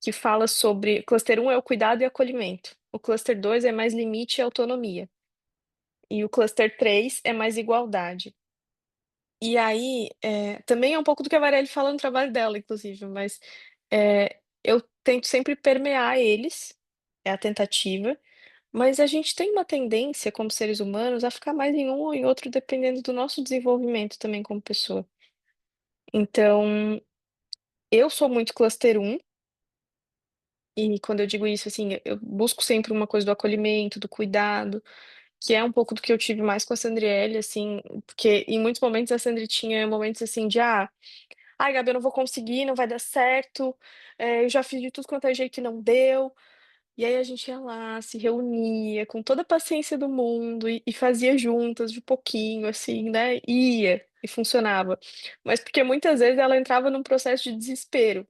que fala sobre cluster um é o cuidado e acolhimento, o cluster 2 é mais limite e autonomia, e o cluster 3 é mais igualdade. E aí, também é um pouco do que a Marielle fala no trabalho dela, inclusive, mas, eu tento sempre permear eles, é a tentativa. Mas a gente tem uma tendência, como seres humanos, a ficar mais em um ou em outro, dependendo do nosso desenvolvimento também como pessoa. Então, eu sou muito cluster um e quando eu digo isso, assim, eu busco sempre uma coisa do acolhimento, do cuidado, que é um pouco do que eu tive mais com a Sandriele, assim, porque em muitos momentos a Sandri tinha momentos assim de: "Ai, Gabi, eu não vou conseguir, não vai dar certo, eu já fiz de tudo quanto é jeito e não deu". E aí a gente ia lá, se reunia com toda a paciência do mundo e fazia juntas de pouquinho, assim, né, ia, e funcionava. Mas porque muitas vezes ela entrava num processo de desespero.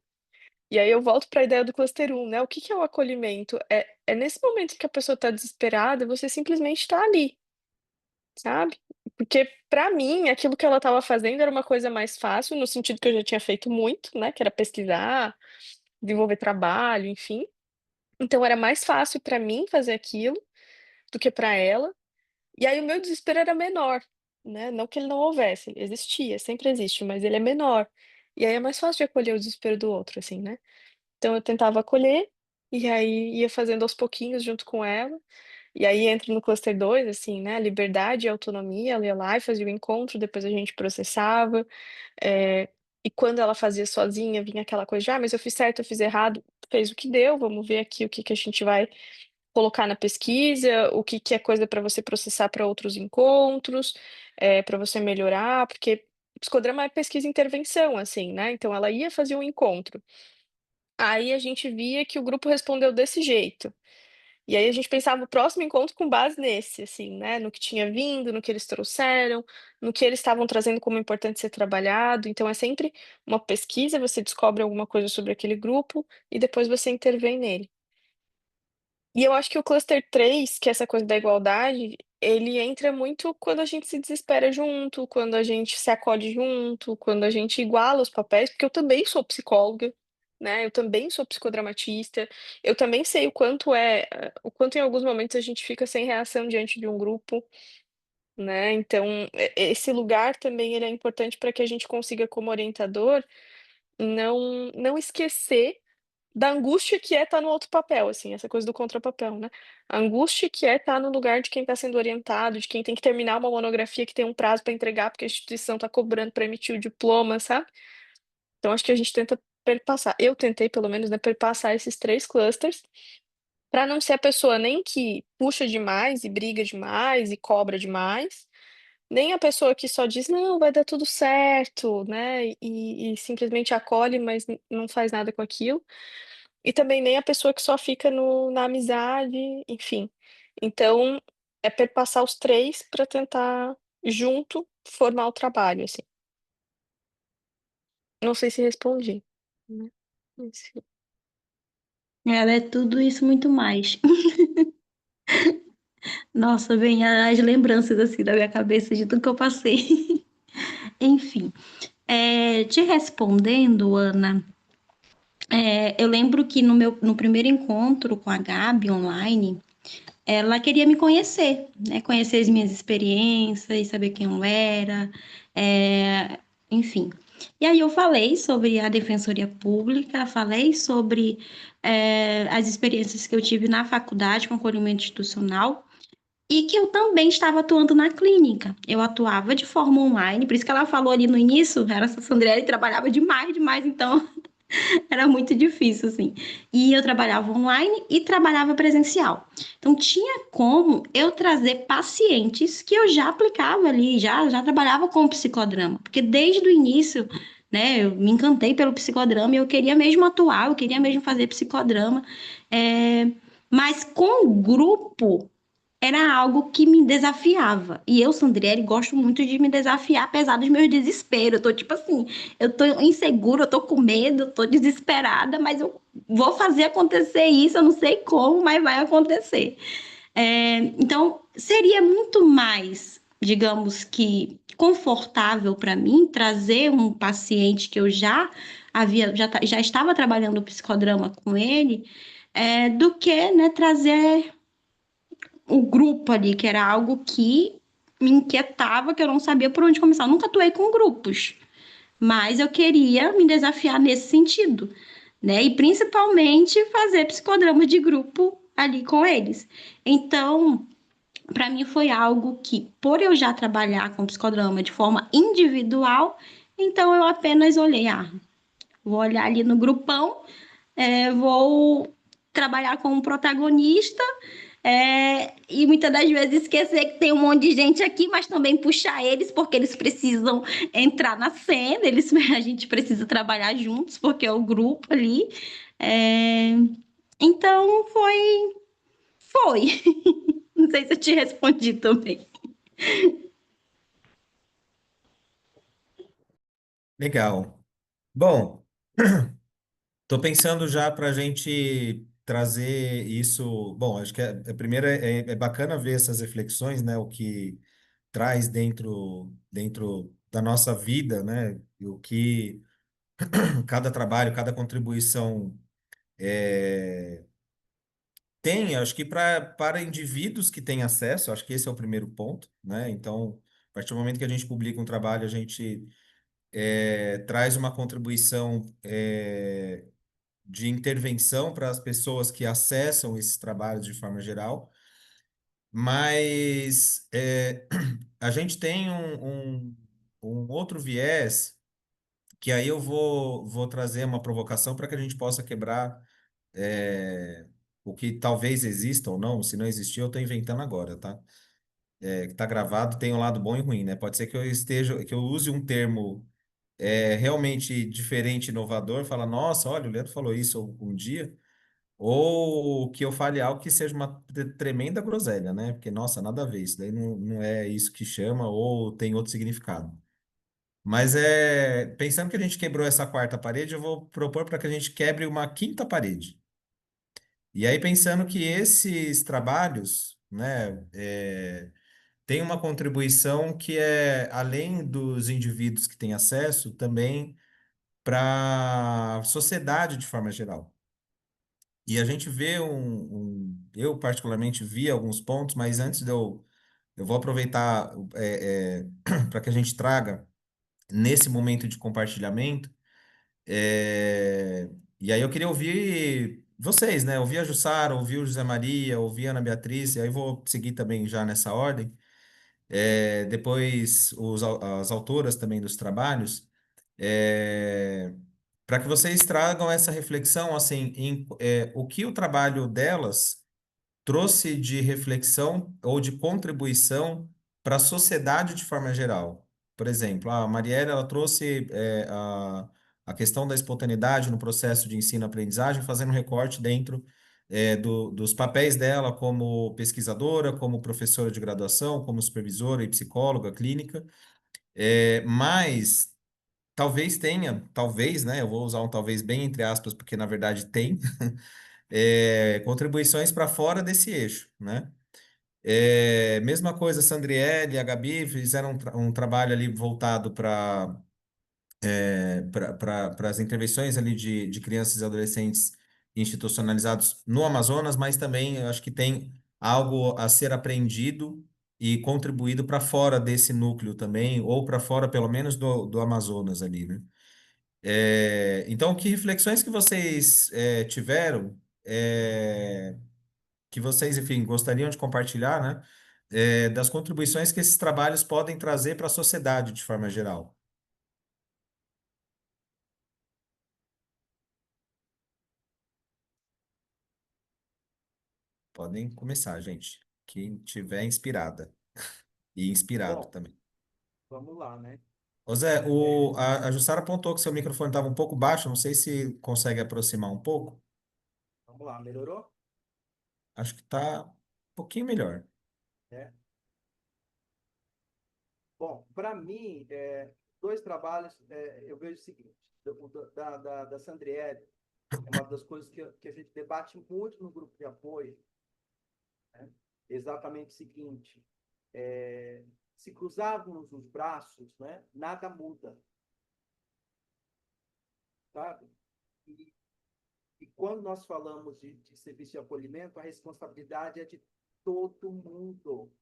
E aí eu volto para a ideia do cluster um, né, o que que é o acolhimento? É nesse momento que a pessoa está desesperada, você simplesmente está ali, sabe. Porque para mim aquilo que ela estava fazendo era uma coisa mais fácil, no sentido que eu já tinha feito muito, né, que era pesquisar, desenvolver trabalho, enfim. Então era mais fácil para mim fazer aquilo do que para ela, e aí o meu desespero era menor, né, não que ele não houvesse, ele existia, sempre existe, mas ele é menor. E aí é mais fácil de acolher o desespero do outro, assim, né. Então eu tentava acolher, e aí ia fazendo aos pouquinhos junto com ela, e aí entra no cluster 2 assim, né, liberdade e autonomia, ela ia lá e fazia o encontro, depois a gente processava, e quando ela fazia sozinha vinha aquela coisa de: "Ah, mas eu fiz certo, eu fiz errado", fez o que deu, vamos ver aqui o que que a gente vai colocar na pesquisa, o que que é coisa para você processar para outros encontros, para você melhorar, porque psicodrama é pesquisa e intervenção, assim, né, então ela ia fazer um encontro, aí a gente via que o grupo respondeu desse jeito, e aí a gente pensava o próximo encontro com base nesse, assim, né, no que tinha vindo, no que eles trouxeram, no que eles estavam trazendo como importante ser trabalhado, então é sempre uma pesquisa, você descobre alguma coisa sobre aquele grupo e depois você intervém nele. E eu acho que o cluster 3, que é essa coisa da igualdade, ele entra muito quando a gente se desespera junto, quando a gente se acolhe junto, quando a gente iguala os papéis, porque eu também sou psicóloga, né? Eu também sou psicodramatista, eu também sei o quanto em alguns momentos a gente fica sem reação diante de um grupo, né? Então, esse lugar também ele é importante para que a gente consiga, como orientador, não esquecer da angústia que é estar no outro papel, assim, essa coisa do contrapapel, né. A angústia que é estar no lugar de quem está sendo orientado, de quem tem que terminar uma monografia que tem um prazo para entregar, porque a instituição está cobrando para emitir o diploma, sabe. Então acho que a gente tenta perpassar eu tentei pelo menos, né, perpassar esses 3 clusters, para não ser a pessoa nem que puxa demais e briga demais e cobra demais, nem a pessoa que só diz: "Não, vai dar tudo certo", né, e simplesmente acolhe, mas não faz nada com aquilo. E também nem a pessoa que só fica no na amizade, enfim. Então, é perpassar os 3 para tentar, junto, formar o trabalho, assim. Não sei se respondi, né, mas sim.
Ela é tudo isso muito mais. Nossa, vem as lembranças, assim, da minha cabeça de tudo que eu passei. Enfim, te respondendo, Ana, eu lembro que no primeiro encontro com a Gabi online, ela queria me conhecer, né? Conhecer as minhas experiências, saber quem eu era, enfim. E aí eu falei sobre a Defensoria Pública, falei sobre as experiências que eu tive na faculdade com acolhimento institucional e que eu também estava atuando na clínica. Eu atuava de forma online, por isso que ela falou ali no início, era essa Sandriele trabalhava demais, demais, então era muito difícil, assim. E eu trabalhava online e trabalhava presencial. Então, tinha como eu trazer pacientes que eu já aplicava ali, já trabalhava com psicodrama. Porque desde o início, né, eu me encantei pelo psicodrama e eu queria mesmo atuar, eu queria mesmo fazer psicodrama. Mas com o grupo, era algo que me desafiava. E eu, Sandriele, gosto muito de me desafiar, apesar dos meus desesperos. Eu tô tipo assim, eu tô insegura, eu tô com medo, eu tô desesperada, mas eu vou fazer acontecer isso, eu não sei como, mas vai acontecer. Então, seria muito mais, digamos que, confortável para mim trazer um paciente que eu já estava trabalhando o psicodrama com ele, do que, né, trazer o grupo ali, que era algo que me inquietava, que eu não sabia por onde começar. Eu nunca atuei com grupos, mas eu queria me desafiar nesse sentido, né? E principalmente fazer psicodrama de grupo ali com eles. Então, para mim foi algo que, por eu já trabalhar com psicodrama de forma individual, então eu apenas olhei, vou olhar ali no grupão, vou trabalhar com um protagonista e muitas das vezes esquecer que tem um monte de gente aqui, mas também puxar eles, porque eles precisam entrar na cena, a gente precisa trabalhar juntos, porque é o grupo ali. É, então, foi. Não sei se eu te respondi também.
Legal. Bom, estou pensando já para a gente trazer isso. Bom, acho que primeiro é bacana ver essas reflexões, né? O que traz dentro da nossa vida, né? E o que cada trabalho, cada contribuição tem, acho que para indivíduos que têm acesso, acho que esse é o primeiro ponto, né? Então, a partir do momento que a gente publica um trabalho, a gente traz uma contribuição de intervenção para as pessoas que acessam esses trabalhos de forma geral, mas a gente tem um outro viés que aí eu vou trazer uma provocação para que a gente possa quebrar o que talvez exista ou não. Se não existir, eu estou inventando agora, tá? Que está gravado tem um lado bom e ruim, né? Pode ser que eu use um termo realmente diferente, inovador, fala, nossa, olha, o Leandro falou isso um dia, ou que eu fale algo que seja uma tremenda groselha, né? Porque, nossa, nada a ver, isso daí não é isso que chama, ou tem outro significado. Mas pensando que a gente quebrou essa quarta parede, eu vou propor para que a gente quebre uma quinta parede. E aí, pensando que esses trabalhos, né, têm uma contribuição que é, além dos indivíduos que têm acesso, também para a sociedade de forma geral. E a gente vê eu particularmente vi alguns pontos, mas antes eu vou aproveitar para que a gente traga nesse momento de compartilhamento. é, e aí eu queria ouvir vocês, né? Ouvir a Jussara, ouvir o José Maria, ouvir a Ana Beatriz, e aí vou seguir também já nessa ordem. Depois as autoras também dos trabalhos, para que vocês tragam essa reflexão, assim, o que o trabalho delas trouxe de reflexão ou de contribuição para a sociedade de forma geral. Por exemplo, a Marielle, ela trouxe a questão da espontaneidade no processo de ensino-aprendizagem, fazendo um recorte dentro dos papéis dela como pesquisadora, como professora de graduação, como supervisora e psicóloga clínica. Mas talvez tenha, talvez, né? Eu vou usar um talvez bem entre aspas, porque na verdade tem, contribuições para fora desse eixo, né? Mesma coisa, Sandriele e a Gabi fizeram um trabalho ali voltado para as intervenções ali de crianças e adolescentes institucionalizados no Amazonas, mas também eu acho que tem algo a ser aprendido e contribuído para fora desse núcleo também, ou para fora, pelo menos, do Amazonas ali, né? Então, que reflexões que vocês tiveram, que vocês, enfim, gostariam de compartilhar, né? Das contribuições que esses trabalhos podem trazer para a sociedade de forma geral. Podem começar, gente. Quem tiver inspirada e inspirado
Bom,
também.
vamos lá, né?
Ô Zé, a Jussara apontou que seu microfone estava um pouco baixo, não sei se consegue aproximar um pouco.
Vamos lá, melhorou?
Acho que está um pouquinho melhor.
É. Bom, para mim, dois trabalhos, eu vejo o seguinte, da Sandriele, é uma das coisas que a gente debate muito no grupo de apoio, né? Exatamente o seguinte, se cruzarmos os braços, né, nada muda, sabe? E, e quando nós falamos de serviço de acolhimento, a responsabilidade é de todo mundo,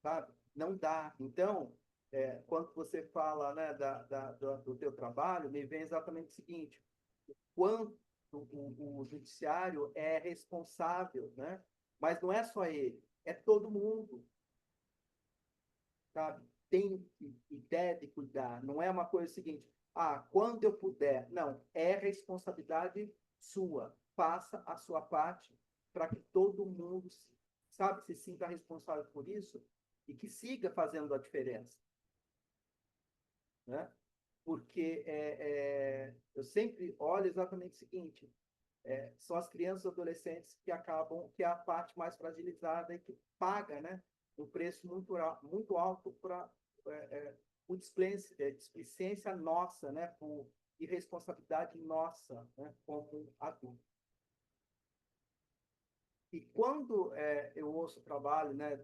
sabe? Não dá. Então, quando você fala, né, do teu trabalho, me vem exatamente o seguinte: quanto o judiciário é responsável, né? Mas não é só ele, é todo mundo, sabe? Tem e deve cuidar. Não é uma coisa seguinte, quando eu puder. Não, é responsabilidade sua. Faça a sua parte para que todo mundo, sabe, se sinta responsável por isso e que siga fazendo a diferença, né? Porque eu sempre olho exatamente o seguinte: são as crianças e adolescentes que acabam, que é a parte mais fragilizada e que paga, né, um preço muito alto por displicência nossa, né, por irresponsabilidade nossa, né, como adulto. E quando eu ouço o trabalho, né,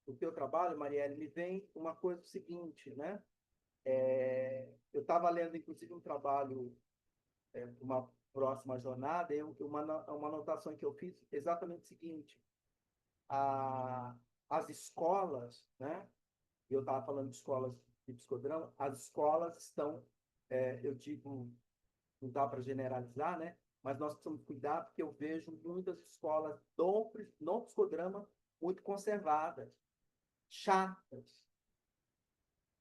o teu trabalho, Marielle, me vem uma coisa seguinte, né? Eu estava lendo, inclusive, um trabalho, uma próxima jornada, uma anotação que eu fiz, exatamente o seguinte: as escolas, né? Eu estava falando de escolas de psicodrama, as escolas estão, eu digo, não dá para generalizar, né? Mas nós precisamos cuidar, porque eu vejo muitas escolas no psicodrama muito conservadas, chatas,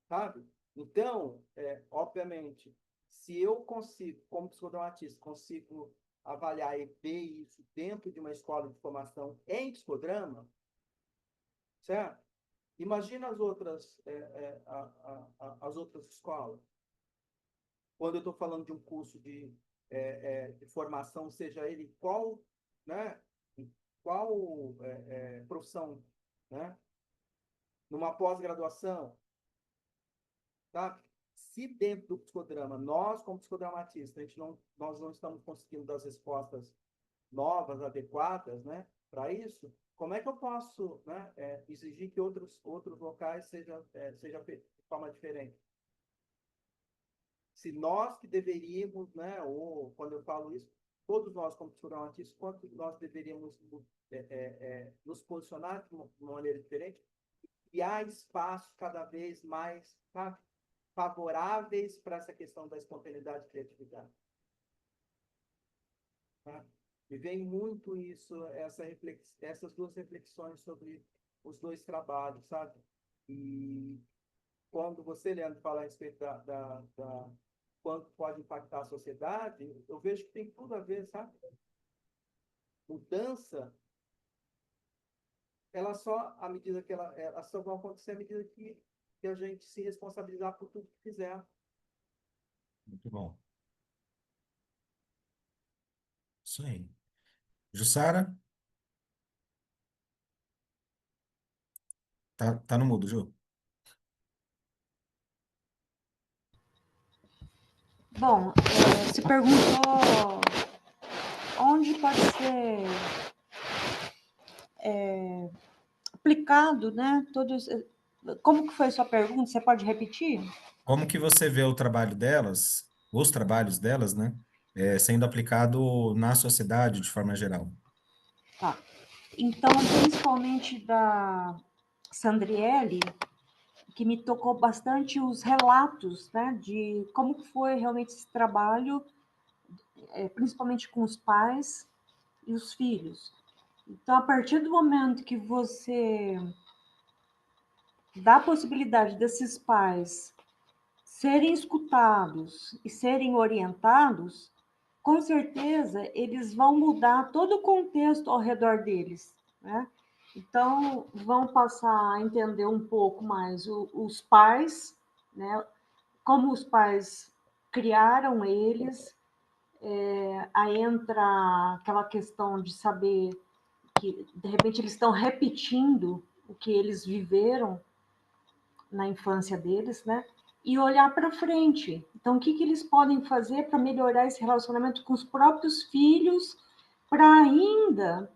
sabe? Então, obviamente, se eu consigo, como psicodramatista, consigo avaliar e ver isso dentro de uma escola de formação em psicodrama, certo? Imagina as outras escolas. Quando eu estou falando de um curso de formação, seja ele qual, né, qual profissão, né? Numa pós-graduação, tá? Se dentro do psicodrama, nós, como psicodramatistas, nós não estamos conseguindo dar as respostas novas, adequadas, né, para isso, como é que eu posso, né, exigir que outros locais seja feito de forma diferente? se nós que deveríamos, né, ou quando eu falo isso, todos nós como psicodramatistas, quanto nós deveríamos nos posicionar de uma maneira diferente e há espaços cada vez mais, sabe, favoráveis para essa questão da espontaneidade e criatividade. Tá? Me vem muito isso, essas duas reflexões sobre os dois trabalhos, sabe? E quando você, Leandro, fala a respeito da quanto pode impactar a sociedade, eu vejo que tem tudo a ver, sabe? Mudança, ela só, à medida que ela só vai acontecer à medida que a gente se responsabilizar por tudo que fizer.
Muito bom. Isso aí. Jussara? Tá no mudo, Ju?
Bom, se perguntou onde pode ser aplicado, né? Como que foi a sua pergunta? Você pode repetir?
Como que você vê o trabalho delas, os trabalhos delas, né, sendo aplicado na sociedade de forma geral?
Tá. Então, principalmente da Sandriele, que me tocou bastante os relatos, né, de como foi realmente esse trabalho, principalmente com os pais e os filhos. Então, a partir do momento que você dá a possibilidade desses pais serem escutados e serem orientados, com certeza eles vão mudar todo o contexto ao redor deles, né? Então, vão passar a entender um pouco mais os pais, né? Como os pais criaram eles, aí entra aquela questão de saber que, de repente, eles estão repetindo o que eles viveram na infância deles, né? E olhar para frente. Então, o que eles podem fazer para melhorar esse relacionamento com os próprios filhos, para ainda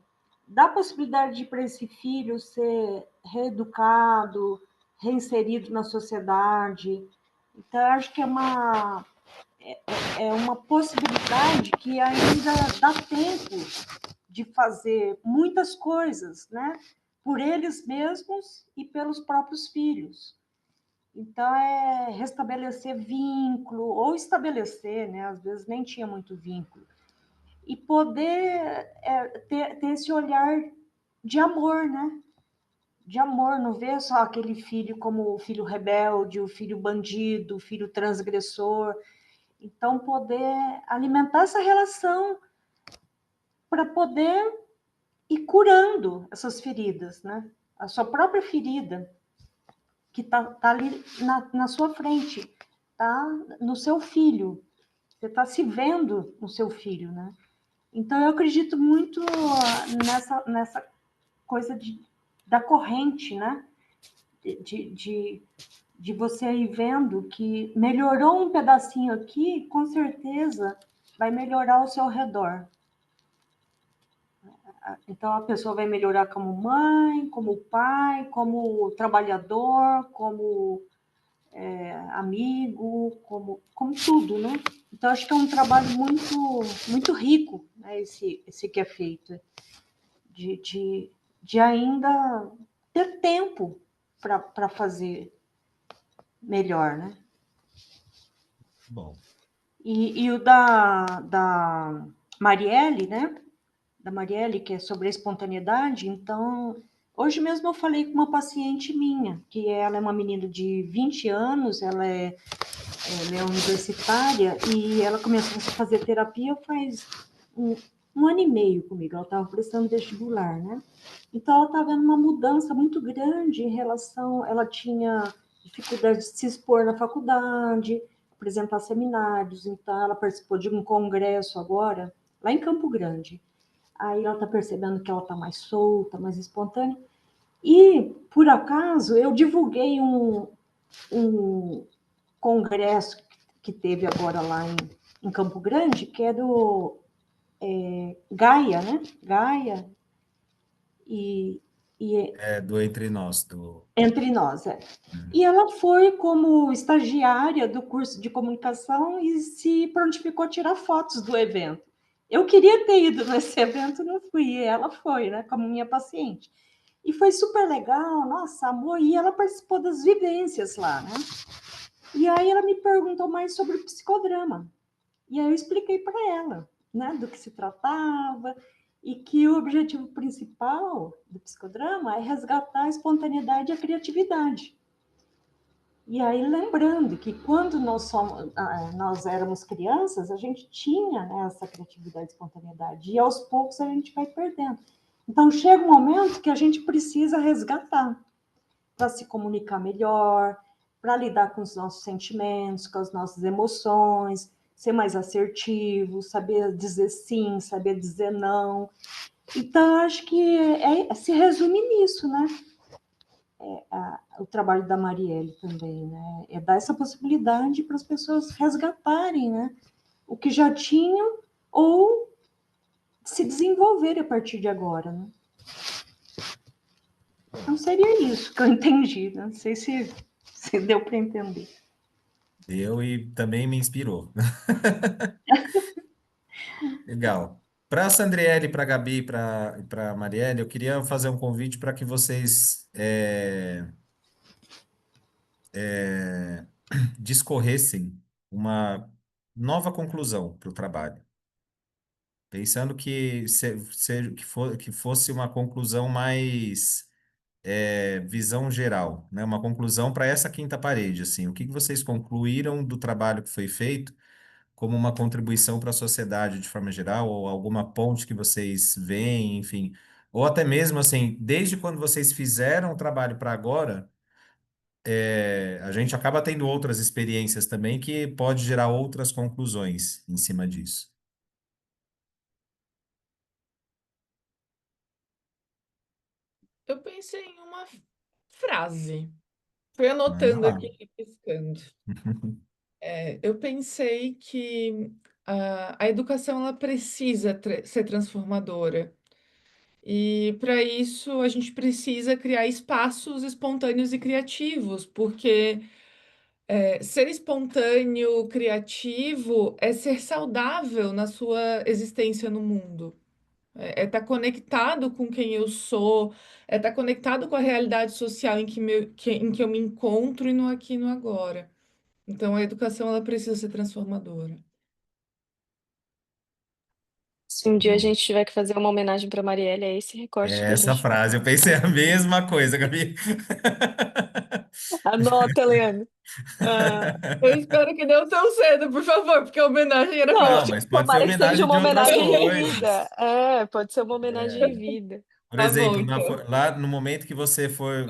dar possibilidade para esse filho ser reeducado, reinserido na sociedade. Então, eu acho que é uma possibilidade que ainda dá tempo de fazer muitas coisas, né? Por eles mesmos e pelos próprios filhos. Então, é restabelecer vínculo, ou estabelecer, né? Às vezes nem tinha muito vínculo. E poder ter esse olhar de amor, né? De amor, não ver só aquele filho como o filho rebelde, o filho bandido, o filho transgressor. Então, poder alimentar essa relação para poder ir curando essas feridas, né? A sua própria ferida, que tá ali na sua frente, tá no seu filho. Você está se vendo no seu filho, né? Então, eu acredito muito nessa coisa da corrente, né? De você ir vendo que melhorou um pedacinho aqui, com certeza vai melhorar ao seu redor. Então, a pessoa vai melhorar como mãe, como pai, como trabalhador, como amigo, como tudo, né? Então, acho que é um trabalho muito rico, né, esse que é feito, de ainda ter tempo para fazer melhor, né?
Bom.
E o da Marielle, né? Da Marielle, que é sobre a espontaneidade. Então, hoje mesmo eu falei com uma paciente minha, que ela é uma menina de 20 anos, ela é universitária, e ela começou a fazer terapia faz um ano e meio comigo. Ela estava prestando vestibular, né? Então, ela estava vendo uma mudança muito grande em relação... Ela tinha dificuldade de se expor na faculdade, apresentar seminários. Então, ela participou de um congresso agora, lá em Campo Grande. Aí ela está percebendo que ela está mais solta, mais espontânea. E, por acaso, eu divulguei um congresso que teve agora lá em Campo Grande, que é do Gaia, né? Gaia E
É do Entre Nós,
entre nós, é. E ela foi como estagiária do curso de comunicação e se prontificou a tirar fotos do evento. Eu queria ter ido nesse evento, não fui, e ela foi, né, como minha paciente. E foi super legal, nossa, amor, e ela participou das vivências lá, né? E aí ela me perguntou mais sobre o psicodrama. E aí eu expliquei para ela, né, do que se tratava e que o objetivo principal do psicodrama é resgatar a espontaneidade e a criatividade. E aí lembrando que quando nós éramos crianças, a gente tinha, né, essa criatividade e espontaneidade, e aos poucos a gente vai perdendo. Então chega um momento que a gente precisa resgatar para se comunicar melhor, para lidar com os nossos sentimentos, com as nossas emoções, ser mais assertivo, saber dizer sim, saber dizer não. Então, acho que se resume nisso, né? O trabalho da Marielle também, né? É dar essa possibilidade para as pessoas resgatarem, né? O que já tinham ou se desenvolver a partir de agora, né? Então, seria isso que eu entendi. Não sei se deu para entender.
Deu e também me inspirou. Legal. Para a Sandriele, para a Gabi e para a Marielle, eu queria fazer um convite para que vocês discorressem uma nova conclusão para o trabalho. Pensando que fosse uma conclusão mais visão geral, né? Uma conclusão para essa quinta parede, assim. O que que vocês concluíram do trabalho que foi feito como uma contribuição para a sociedade de forma geral, ou alguma ponte que vocês veem, enfim. Ou até mesmo, assim, desde quando vocês fizeram o trabalho para agora, a gente acaba tendo outras experiências também que pode gerar outras conclusões em cima disso.
Eu pensei em uma frase. Fui
Manda
anotando
lá.
aqui e piscando. Eu pensei que a educação ela precisa ser transformadora. E para isso a gente precisa criar espaços espontâneos e criativos, porque ser espontâneo, criativo é ser saudável na sua existência no mundo. É estar conectado com quem eu sou, é estar conectado com a realidade social em que eu me encontro e no aqui e no agora. Então a educação ela precisa ser transformadora.
Se um dia a gente tiver que fazer uma homenagem para Marielle, é esse recorte que a
Essa
gente faz.
frase, eu pensei a mesma coisa, Gabi.
Anota, Leandro. Ah,
Eu espero que não tão cedo, por favor, porque a homenagem era para
não,
Não,
ti.
mas pode ser
tomara que seja
homenagem
uma
de outras
homenagem em vida.
coisas.
É, pode ser uma homenagem em vida.
Por
Tá bom,
exemplo,
então.
lá no momento que você for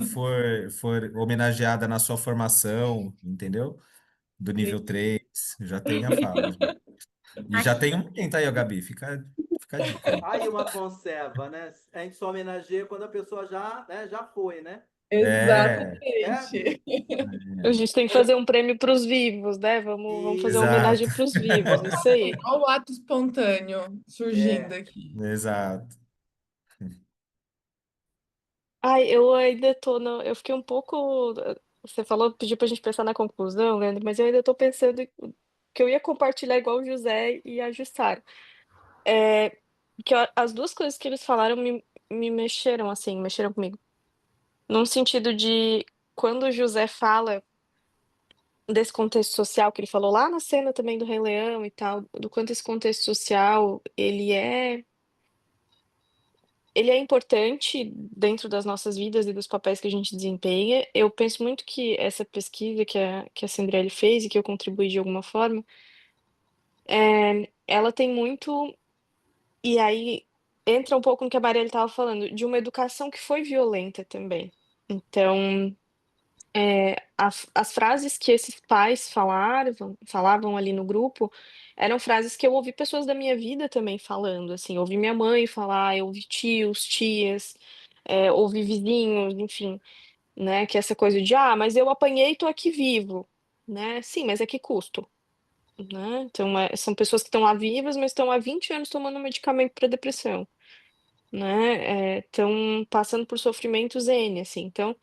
homenageada na sua formação, entendeu? Do nível 3 já tem a fala. Já. E já tem um momento aí, ó, Gabi. Fica a dica aí.
Aí uma conserva, né? A gente só homenageia quando a pessoa já, né, já foi, né?
É,
Certo?
Exatamente.
A gente tem que fazer um prêmio para os vivos, né? Vamos fazer uma
Isso.
exato,
homenagem para os vivos, isso aí.
Olha o ato espontâneo surgindo
É.
aqui.
exato.
Ai, eu ainda tô no... Eu fiquei um pouco... Você falou, pediu pra gente pensar na conclusão, Leandro, mas eu ainda tô pensando que eu ia compartilhar igual o José e a Jussara. É, as duas coisas que eles falaram me mexeram, assim, mexeram comigo. Num sentido de, quando o José fala desse contexto social que ele falou lá na cena também do Rei Leão e tal, do quanto esse contexto social, ele é importante dentro das nossas vidas e dos papéis que a gente desempenha. Eu penso muito que essa pesquisa que a Sandrelli fez e que eu contribuí de alguma forma, ela tem muito, e aí entra um pouco no que a Marielle estava falando, de uma educação que foi violenta também. Então, as frases que esses pais falavam ali no grupo, eram frases que eu ouvi pessoas da minha vida também falando, assim, ouvi minha mãe falar, eu ouvi tios, tias, ouvi vizinhos, enfim, né, que essa coisa de, mas eu apanhei e tô aqui vivo, né, sim, mas a que custo? Né? Então, são pessoas que estão lá vivas, mas estão há 20 anos tomando medicamento para depressão. né? Estão passando por sofrimentos N, assim. Então,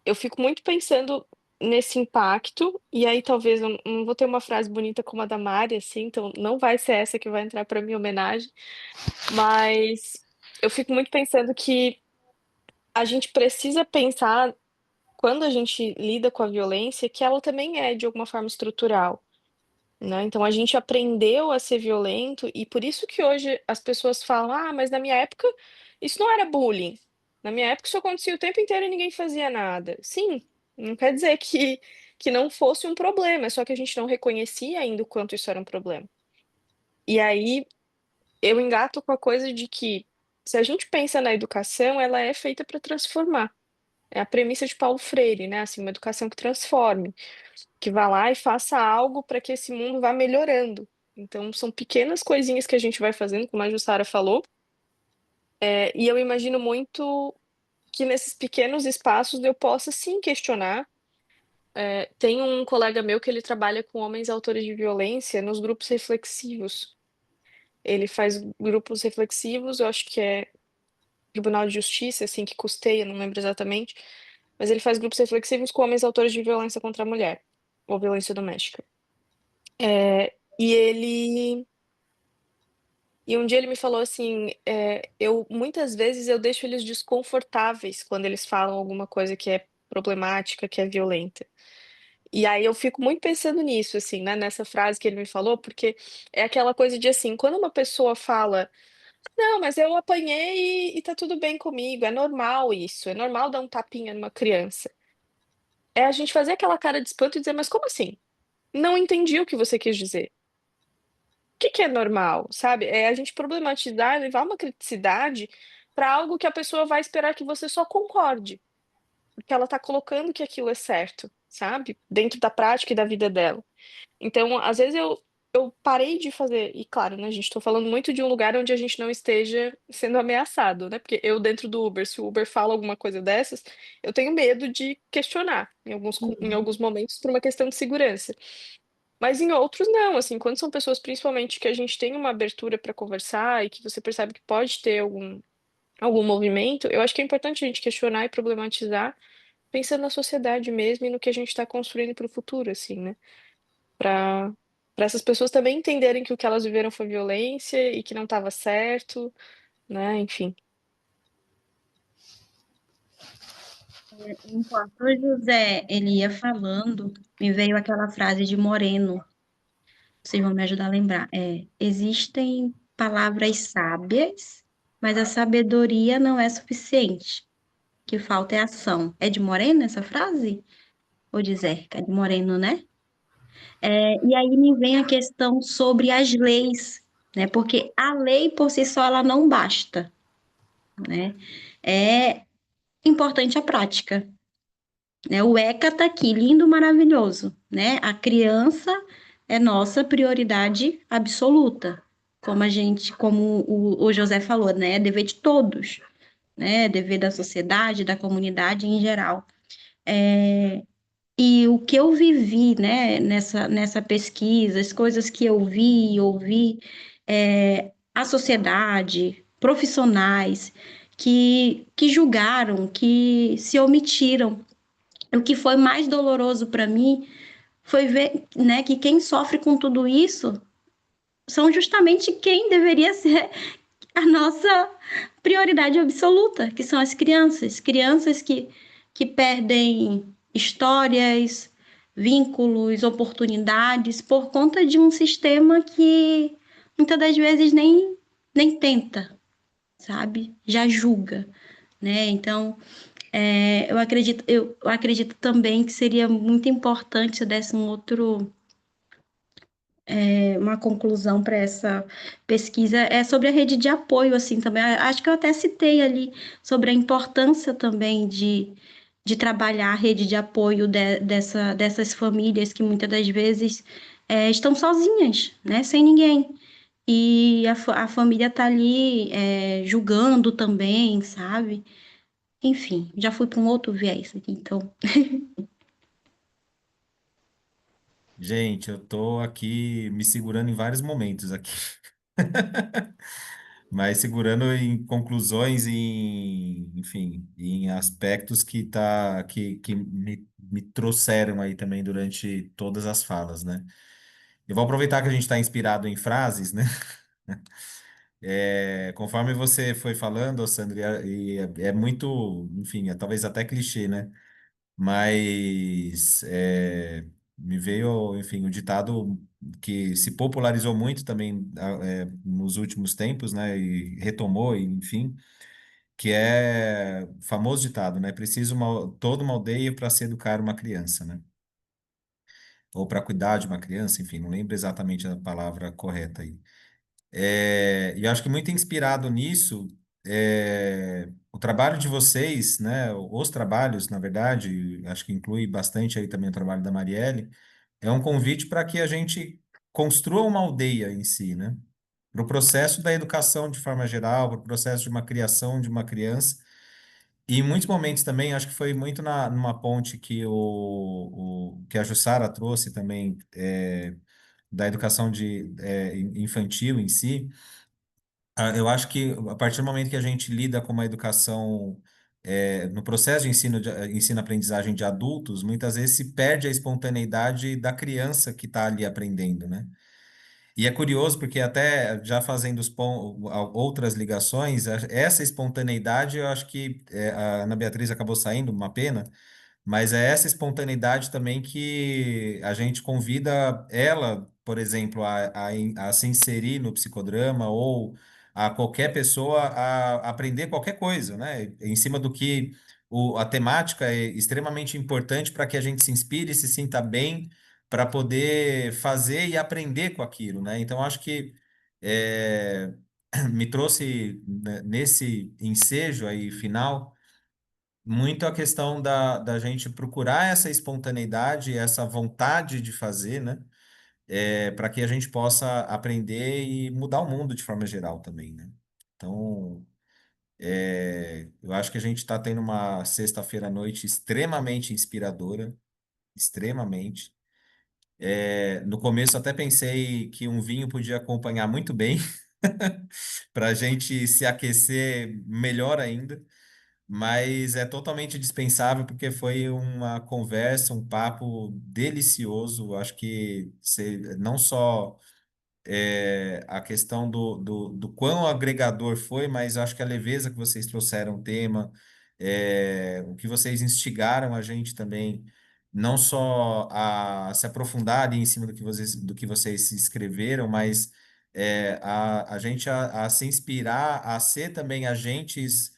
eu fico muito pensando nesse impacto, e aí talvez eu não vou ter uma frase bonita como a da Mari, assim, então não vai ser essa que vai entrar para minha homenagem, mas eu fico muito pensando que a gente precisa pensar, quando a gente lida com a violência, que ela também é de alguma forma estrutural, né? Então a gente aprendeu a ser violento e por isso que hoje as pessoas falam: "Ah, mas na minha época isso não era bullying. Na minha época isso acontecia o tempo inteiro e ninguém fazia nada". Sim, não quer dizer que não fosse um problema, é só que a gente não reconhecia ainda o quanto isso era um problema. E aí eu engato com a coisa de que, se a gente pensa na educação, ela é feita para transformar. É a premissa de Paulo Freire, né, assim, uma educação que transforme, que vá lá e faça algo para que esse mundo vá melhorando. Então, são pequenas coisinhas que a gente vai fazendo, como a Jussara falou, e eu imagino muito que nesses pequenos espaços eu possa sim questionar. Tem um colega meu que ele trabalha com homens autores de violência nos grupos reflexivos. Ele faz grupos reflexivos, eu acho que é Tribunal de Justiça, assim, que custeia, não lembro exatamente, mas ele faz grupos reflexivos com homens autores de violência contra a mulher, ou violência doméstica. E ele. E um dia ele me falou assim, eu muitas vezes eu deixo eles desconfortáveis quando eles falam alguma coisa que é problemática, que é violenta. E aí eu fico muito pensando nisso, assim, né, nessa frase que ele me falou, porque é aquela coisa de assim, quando uma pessoa fala, não, mas eu apanhei e tá tudo bem comigo, é normal isso, é normal dar um tapinha numa criança. É a gente fazer aquela cara de espanto e dizer, mas como assim? Não entendi o que você quis dizer. O que que é normal, sabe? É a gente problematizar e levar uma criticidade para algo que a pessoa vai esperar que você só concorde, porque ela tá colocando que aquilo é certo, sabe? Dentro da prática e da vida dela. Então, às vezes eu parei de fazer, e claro, né, gente, tô falando muito de um lugar onde a gente não esteja sendo ameaçado, né? Porque eu dentro do Uber, se o Uber fala alguma coisa dessas, eu tenho medo de questionar em
Uhum.
alguns momentos por uma questão de segurança. Mas em outros não, assim, quando são pessoas principalmente que a gente tem uma abertura para conversar e que você percebe que pode ter algum movimento, eu acho que é importante a gente questionar e problematizar, pensando na sociedade mesmo e no que a gente está construindo para o futuro, assim, né? Para essas pessoas também entenderem que o que elas viveram foi violência e que não estava certo, né? Enfim.
Enquanto o José ele ia falando, me veio aquela frase de Moreno, vocês vão me ajudar a lembrar. Existem palavras sábias, mas a sabedoria não é suficiente. O que falta é ação. É de Moreno essa frase? Ou de Zerca? É de Moreno, né? E aí me vem a questão sobre as leis, né? Porque a lei por si só ela não basta, né? É importante a prática, né? O ECA tá aqui, lindo, maravilhoso, né? A criança é nossa prioridade absoluta, como o José falou, né? É dever de todos, né? É dever da sociedade, da comunidade em geral. E o que eu vivi, né, nessa pesquisa, as coisas que eu vi e ouvi, a sociedade, profissionais que julgaram, que se omitiram. O que foi mais doloroso para mim foi ver, né, que quem sofre com tudo isso são justamente quem deveria ser a nossa prioridade absoluta, que são as crianças. Crianças que perdem histórias, vínculos, oportunidades por conta de um sistema que muitas das vezes nem tenta, sabe? Já julga, né? Então, eu acredito também que seria muito importante se desse uma conclusão para essa pesquisa é sobre a rede de apoio, assim, também. Acho que eu até citei ali sobre a importância também de trabalhar a rede de apoio dessas famílias que muitas das vezes estão sozinhas, né, sem ninguém. E a família tá ali julgando também, sabe? Enfim, já fui para um outro viés aqui, então.
Gente, eu tô aqui me segurando em vários momentos aqui. mas segurando em conclusões, enfim, em aspectos que me trouxeram aí também durante todas as falas, né? Eu vou aproveitar que a gente está inspirado em frases, né? Conforme você foi falando, Sandra, e é muito, enfim, é talvez até clichê, né? Mas me veio, enfim, o ditado que se popularizou muito também nos últimos tempos, né? E retomou, enfim, que é o famoso ditado, né? Preciso toda uma aldeia para se educar uma criança, né? Ou para cuidar de uma criança, enfim, não lembro exatamente a palavra correta aí. E eu acho que muito inspirado nisso, o trabalho de vocês, né, os trabalhos, na verdade, acho que inclui bastante aí também o trabalho da Marielle, é um convite para que a gente construa uma aldeia em si, né? Para o processo da educação de forma geral, para o processo de uma criação de uma criança. E em muitos momentos também, acho que foi muito numa ponte que, que a Jussara trouxe também, da educação infantil em si. Eu acho que a partir do momento que a gente lida com uma educação no processo de ensino-aprendizagem de adultos, muitas vezes se perde a espontaneidade da criança que está ali aprendendo, né? E é curioso porque até já fazendo outras ligações, essa espontaneidade eu acho que a Ana Beatriz acabou saindo, uma pena, mas é essa espontaneidade também que a gente convida ela, por exemplo, a se inserir no psicodrama ou a qualquer pessoa a aprender qualquer coisa, né? Em cima do que a temática é extremamente importante para que a gente se inspire e se sinta bem para poder fazer e aprender com aquilo, né? Então, acho que é, me trouxe né, nesse ensejo aí final muito a questão da gente procurar essa espontaneidade, essa vontade de fazer, né? Para que a gente possa aprender e mudar o mundo de forma geral também, né? Então, eu acho que a gente está tendo uma sexta-feira à noite extremamente inspiradora, extremamente. No começo até pensei que um vinho podia acompanhar muito bem, para a gente se aquecer melhor ainda. Mas é totalmente dispensável porque foi uma conversa, um papo delicioso. Acho que não só a questão do quão agregador foi, mas acho que a leveza que vocês trouxeram o tema, o que vocês instigaram a gente também, não só a se aprofundar ali em cima do que vocês escreveram, mas a gente a se inspirar, a ser também agentes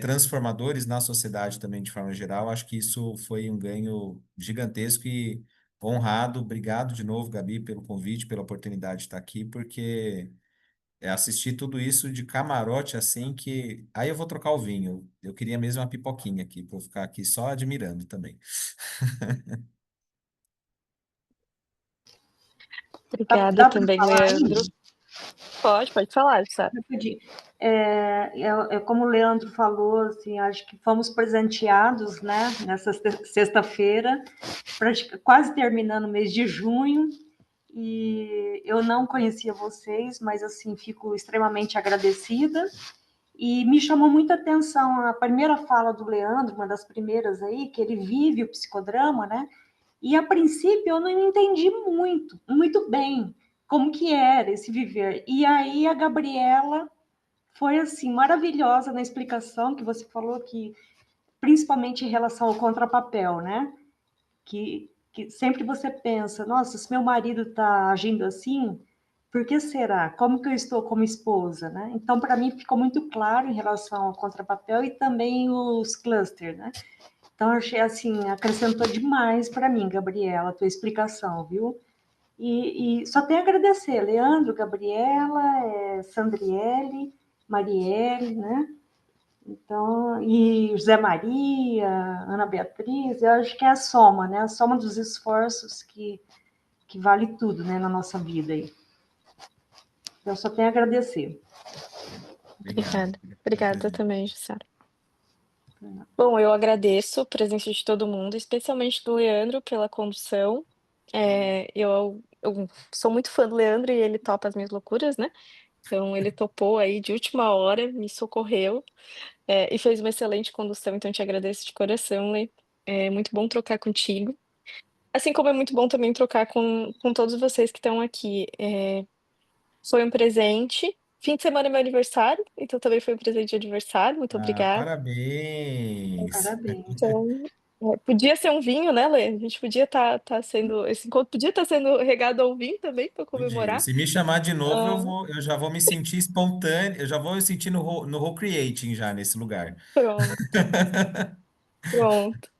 transformadores na sociedade também de forma geral. Acho que isso foi um ganho gigantesco e honrado. Obrigado de novo, Gabi, pelo convite, pela oportunidade de estar aqui, porque assistir tudo isso de camarote assim que. Aí eu vou trocar o vinho. Eu queria mesmo uma pipoquinha aqui, para eu ficar aqui só admirando também.
Obrigada
Dá para
também,
falar
Leandro.
aí?
Pode falar, Sara.
Rapidinho. Como o Leandro falou, assim, acho que fomos presenteados, né, nessa sexta-feira, quase terminando o mês de junho, e eu não conhecia vocês, mas assim fico extremamente agradecida. E me chamou muita atenção a primeira fala do Leandro, uma das primeiras aí, que ele vive o psicodrama, né? E a princípio eu não entendi muito bem como que era esse viver. E aí a Gabriela foi assim maravilhosa na explicação que você falou, que principalmente em relação ao contrapapel, né? Que sempre você pensa, nossa, se meu marido está agindo assim, por que será? Como que eu estou como esposa, né? Então, para mim, ficou muito claro em relação ao contrapapel e também os clusters, né? Então, eu achei assim, acrescentou demais para mim, Gabriela, a tua explicação, viu? E só tenho a agradecer, Leandro, Gabriela, Sandriele, Marielle, né? Então, e José Maria, Ana Beatriz, eu acho que é a soma, né? A soma dos esforços que vale tudo, né, na nossa vida aí. Eu só tenho a agradecer.
Obrigado.
Obrigada. Obrigada também, Jussara. Bom, eu agradeço a presença de todo mundo, especialmente do Leandro pela condução. Eu sou muito fã do Leandro e ele topa as minhas loucuras, né? Então, ele topou aí de última hora, me socorreu, e fez uma excelente condução. Então, te agradeço de coração, Lê. É muito bom trocar contigo. Assim como é muito bom também trocar com todos vocês que estão aqui. Foi um presente. Fim de semana é meu aniversário, então também foi um presente de aniversário. Muito
Ah,
obrigada.
parabéns.
Parabéns.
Então, podia ser um vinho, né, Lê? A gente podia estar sendo. Esse encontro podia estar sendo regado ao vinho também para
Podia.
comemorar.
Se me chamar de novo,
Ah,
eu já vou me sentir espontâneo, eu já vou me sentir no Recreating já nesse lugar.
pronto, pronto.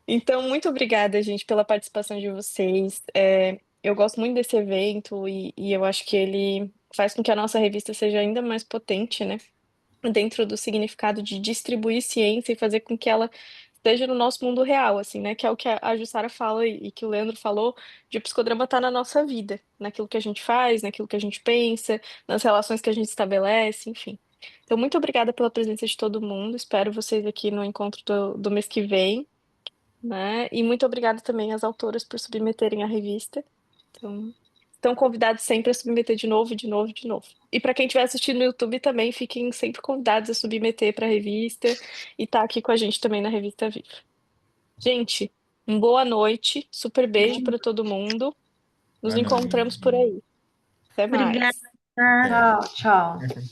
Então, muito obrigada, gente, pela participação de vocês. Eu gosto muito desse evento e eu acho que ele faz com que a nossa revista seja ainda mais potente, né? Dentro do significado de distribuir ciência e fazer com que ela esteja no nosso mundo real, assim, né? Que é o que a Jussara fala e que o Leandro falou, de o psicodrama estar na nossa vida, naquilo que a gente faz, naquilo que a gente pensa, nas relações que a gente estabelece, enfim. Então, muito obrigada pela presença de todo mundo. Espero vocês aqui no encontro do mês que vem, né? E muito obrigada também às autoras por submeterem a revista. Então, estão convidados sempre a submeter de novo, de novo, de novo. E para quem estiver assistindo no YouTube também, fiquem sempre convidados a submeter para a revista e estar aqui com a gente também na Revista Viva. Gente, uma boa noite, super beijo para todo mundo. Nos
Boa
encontramos
noite.
por aí. Até
Obrigada.
mais.
Até.
Tchau, tchau.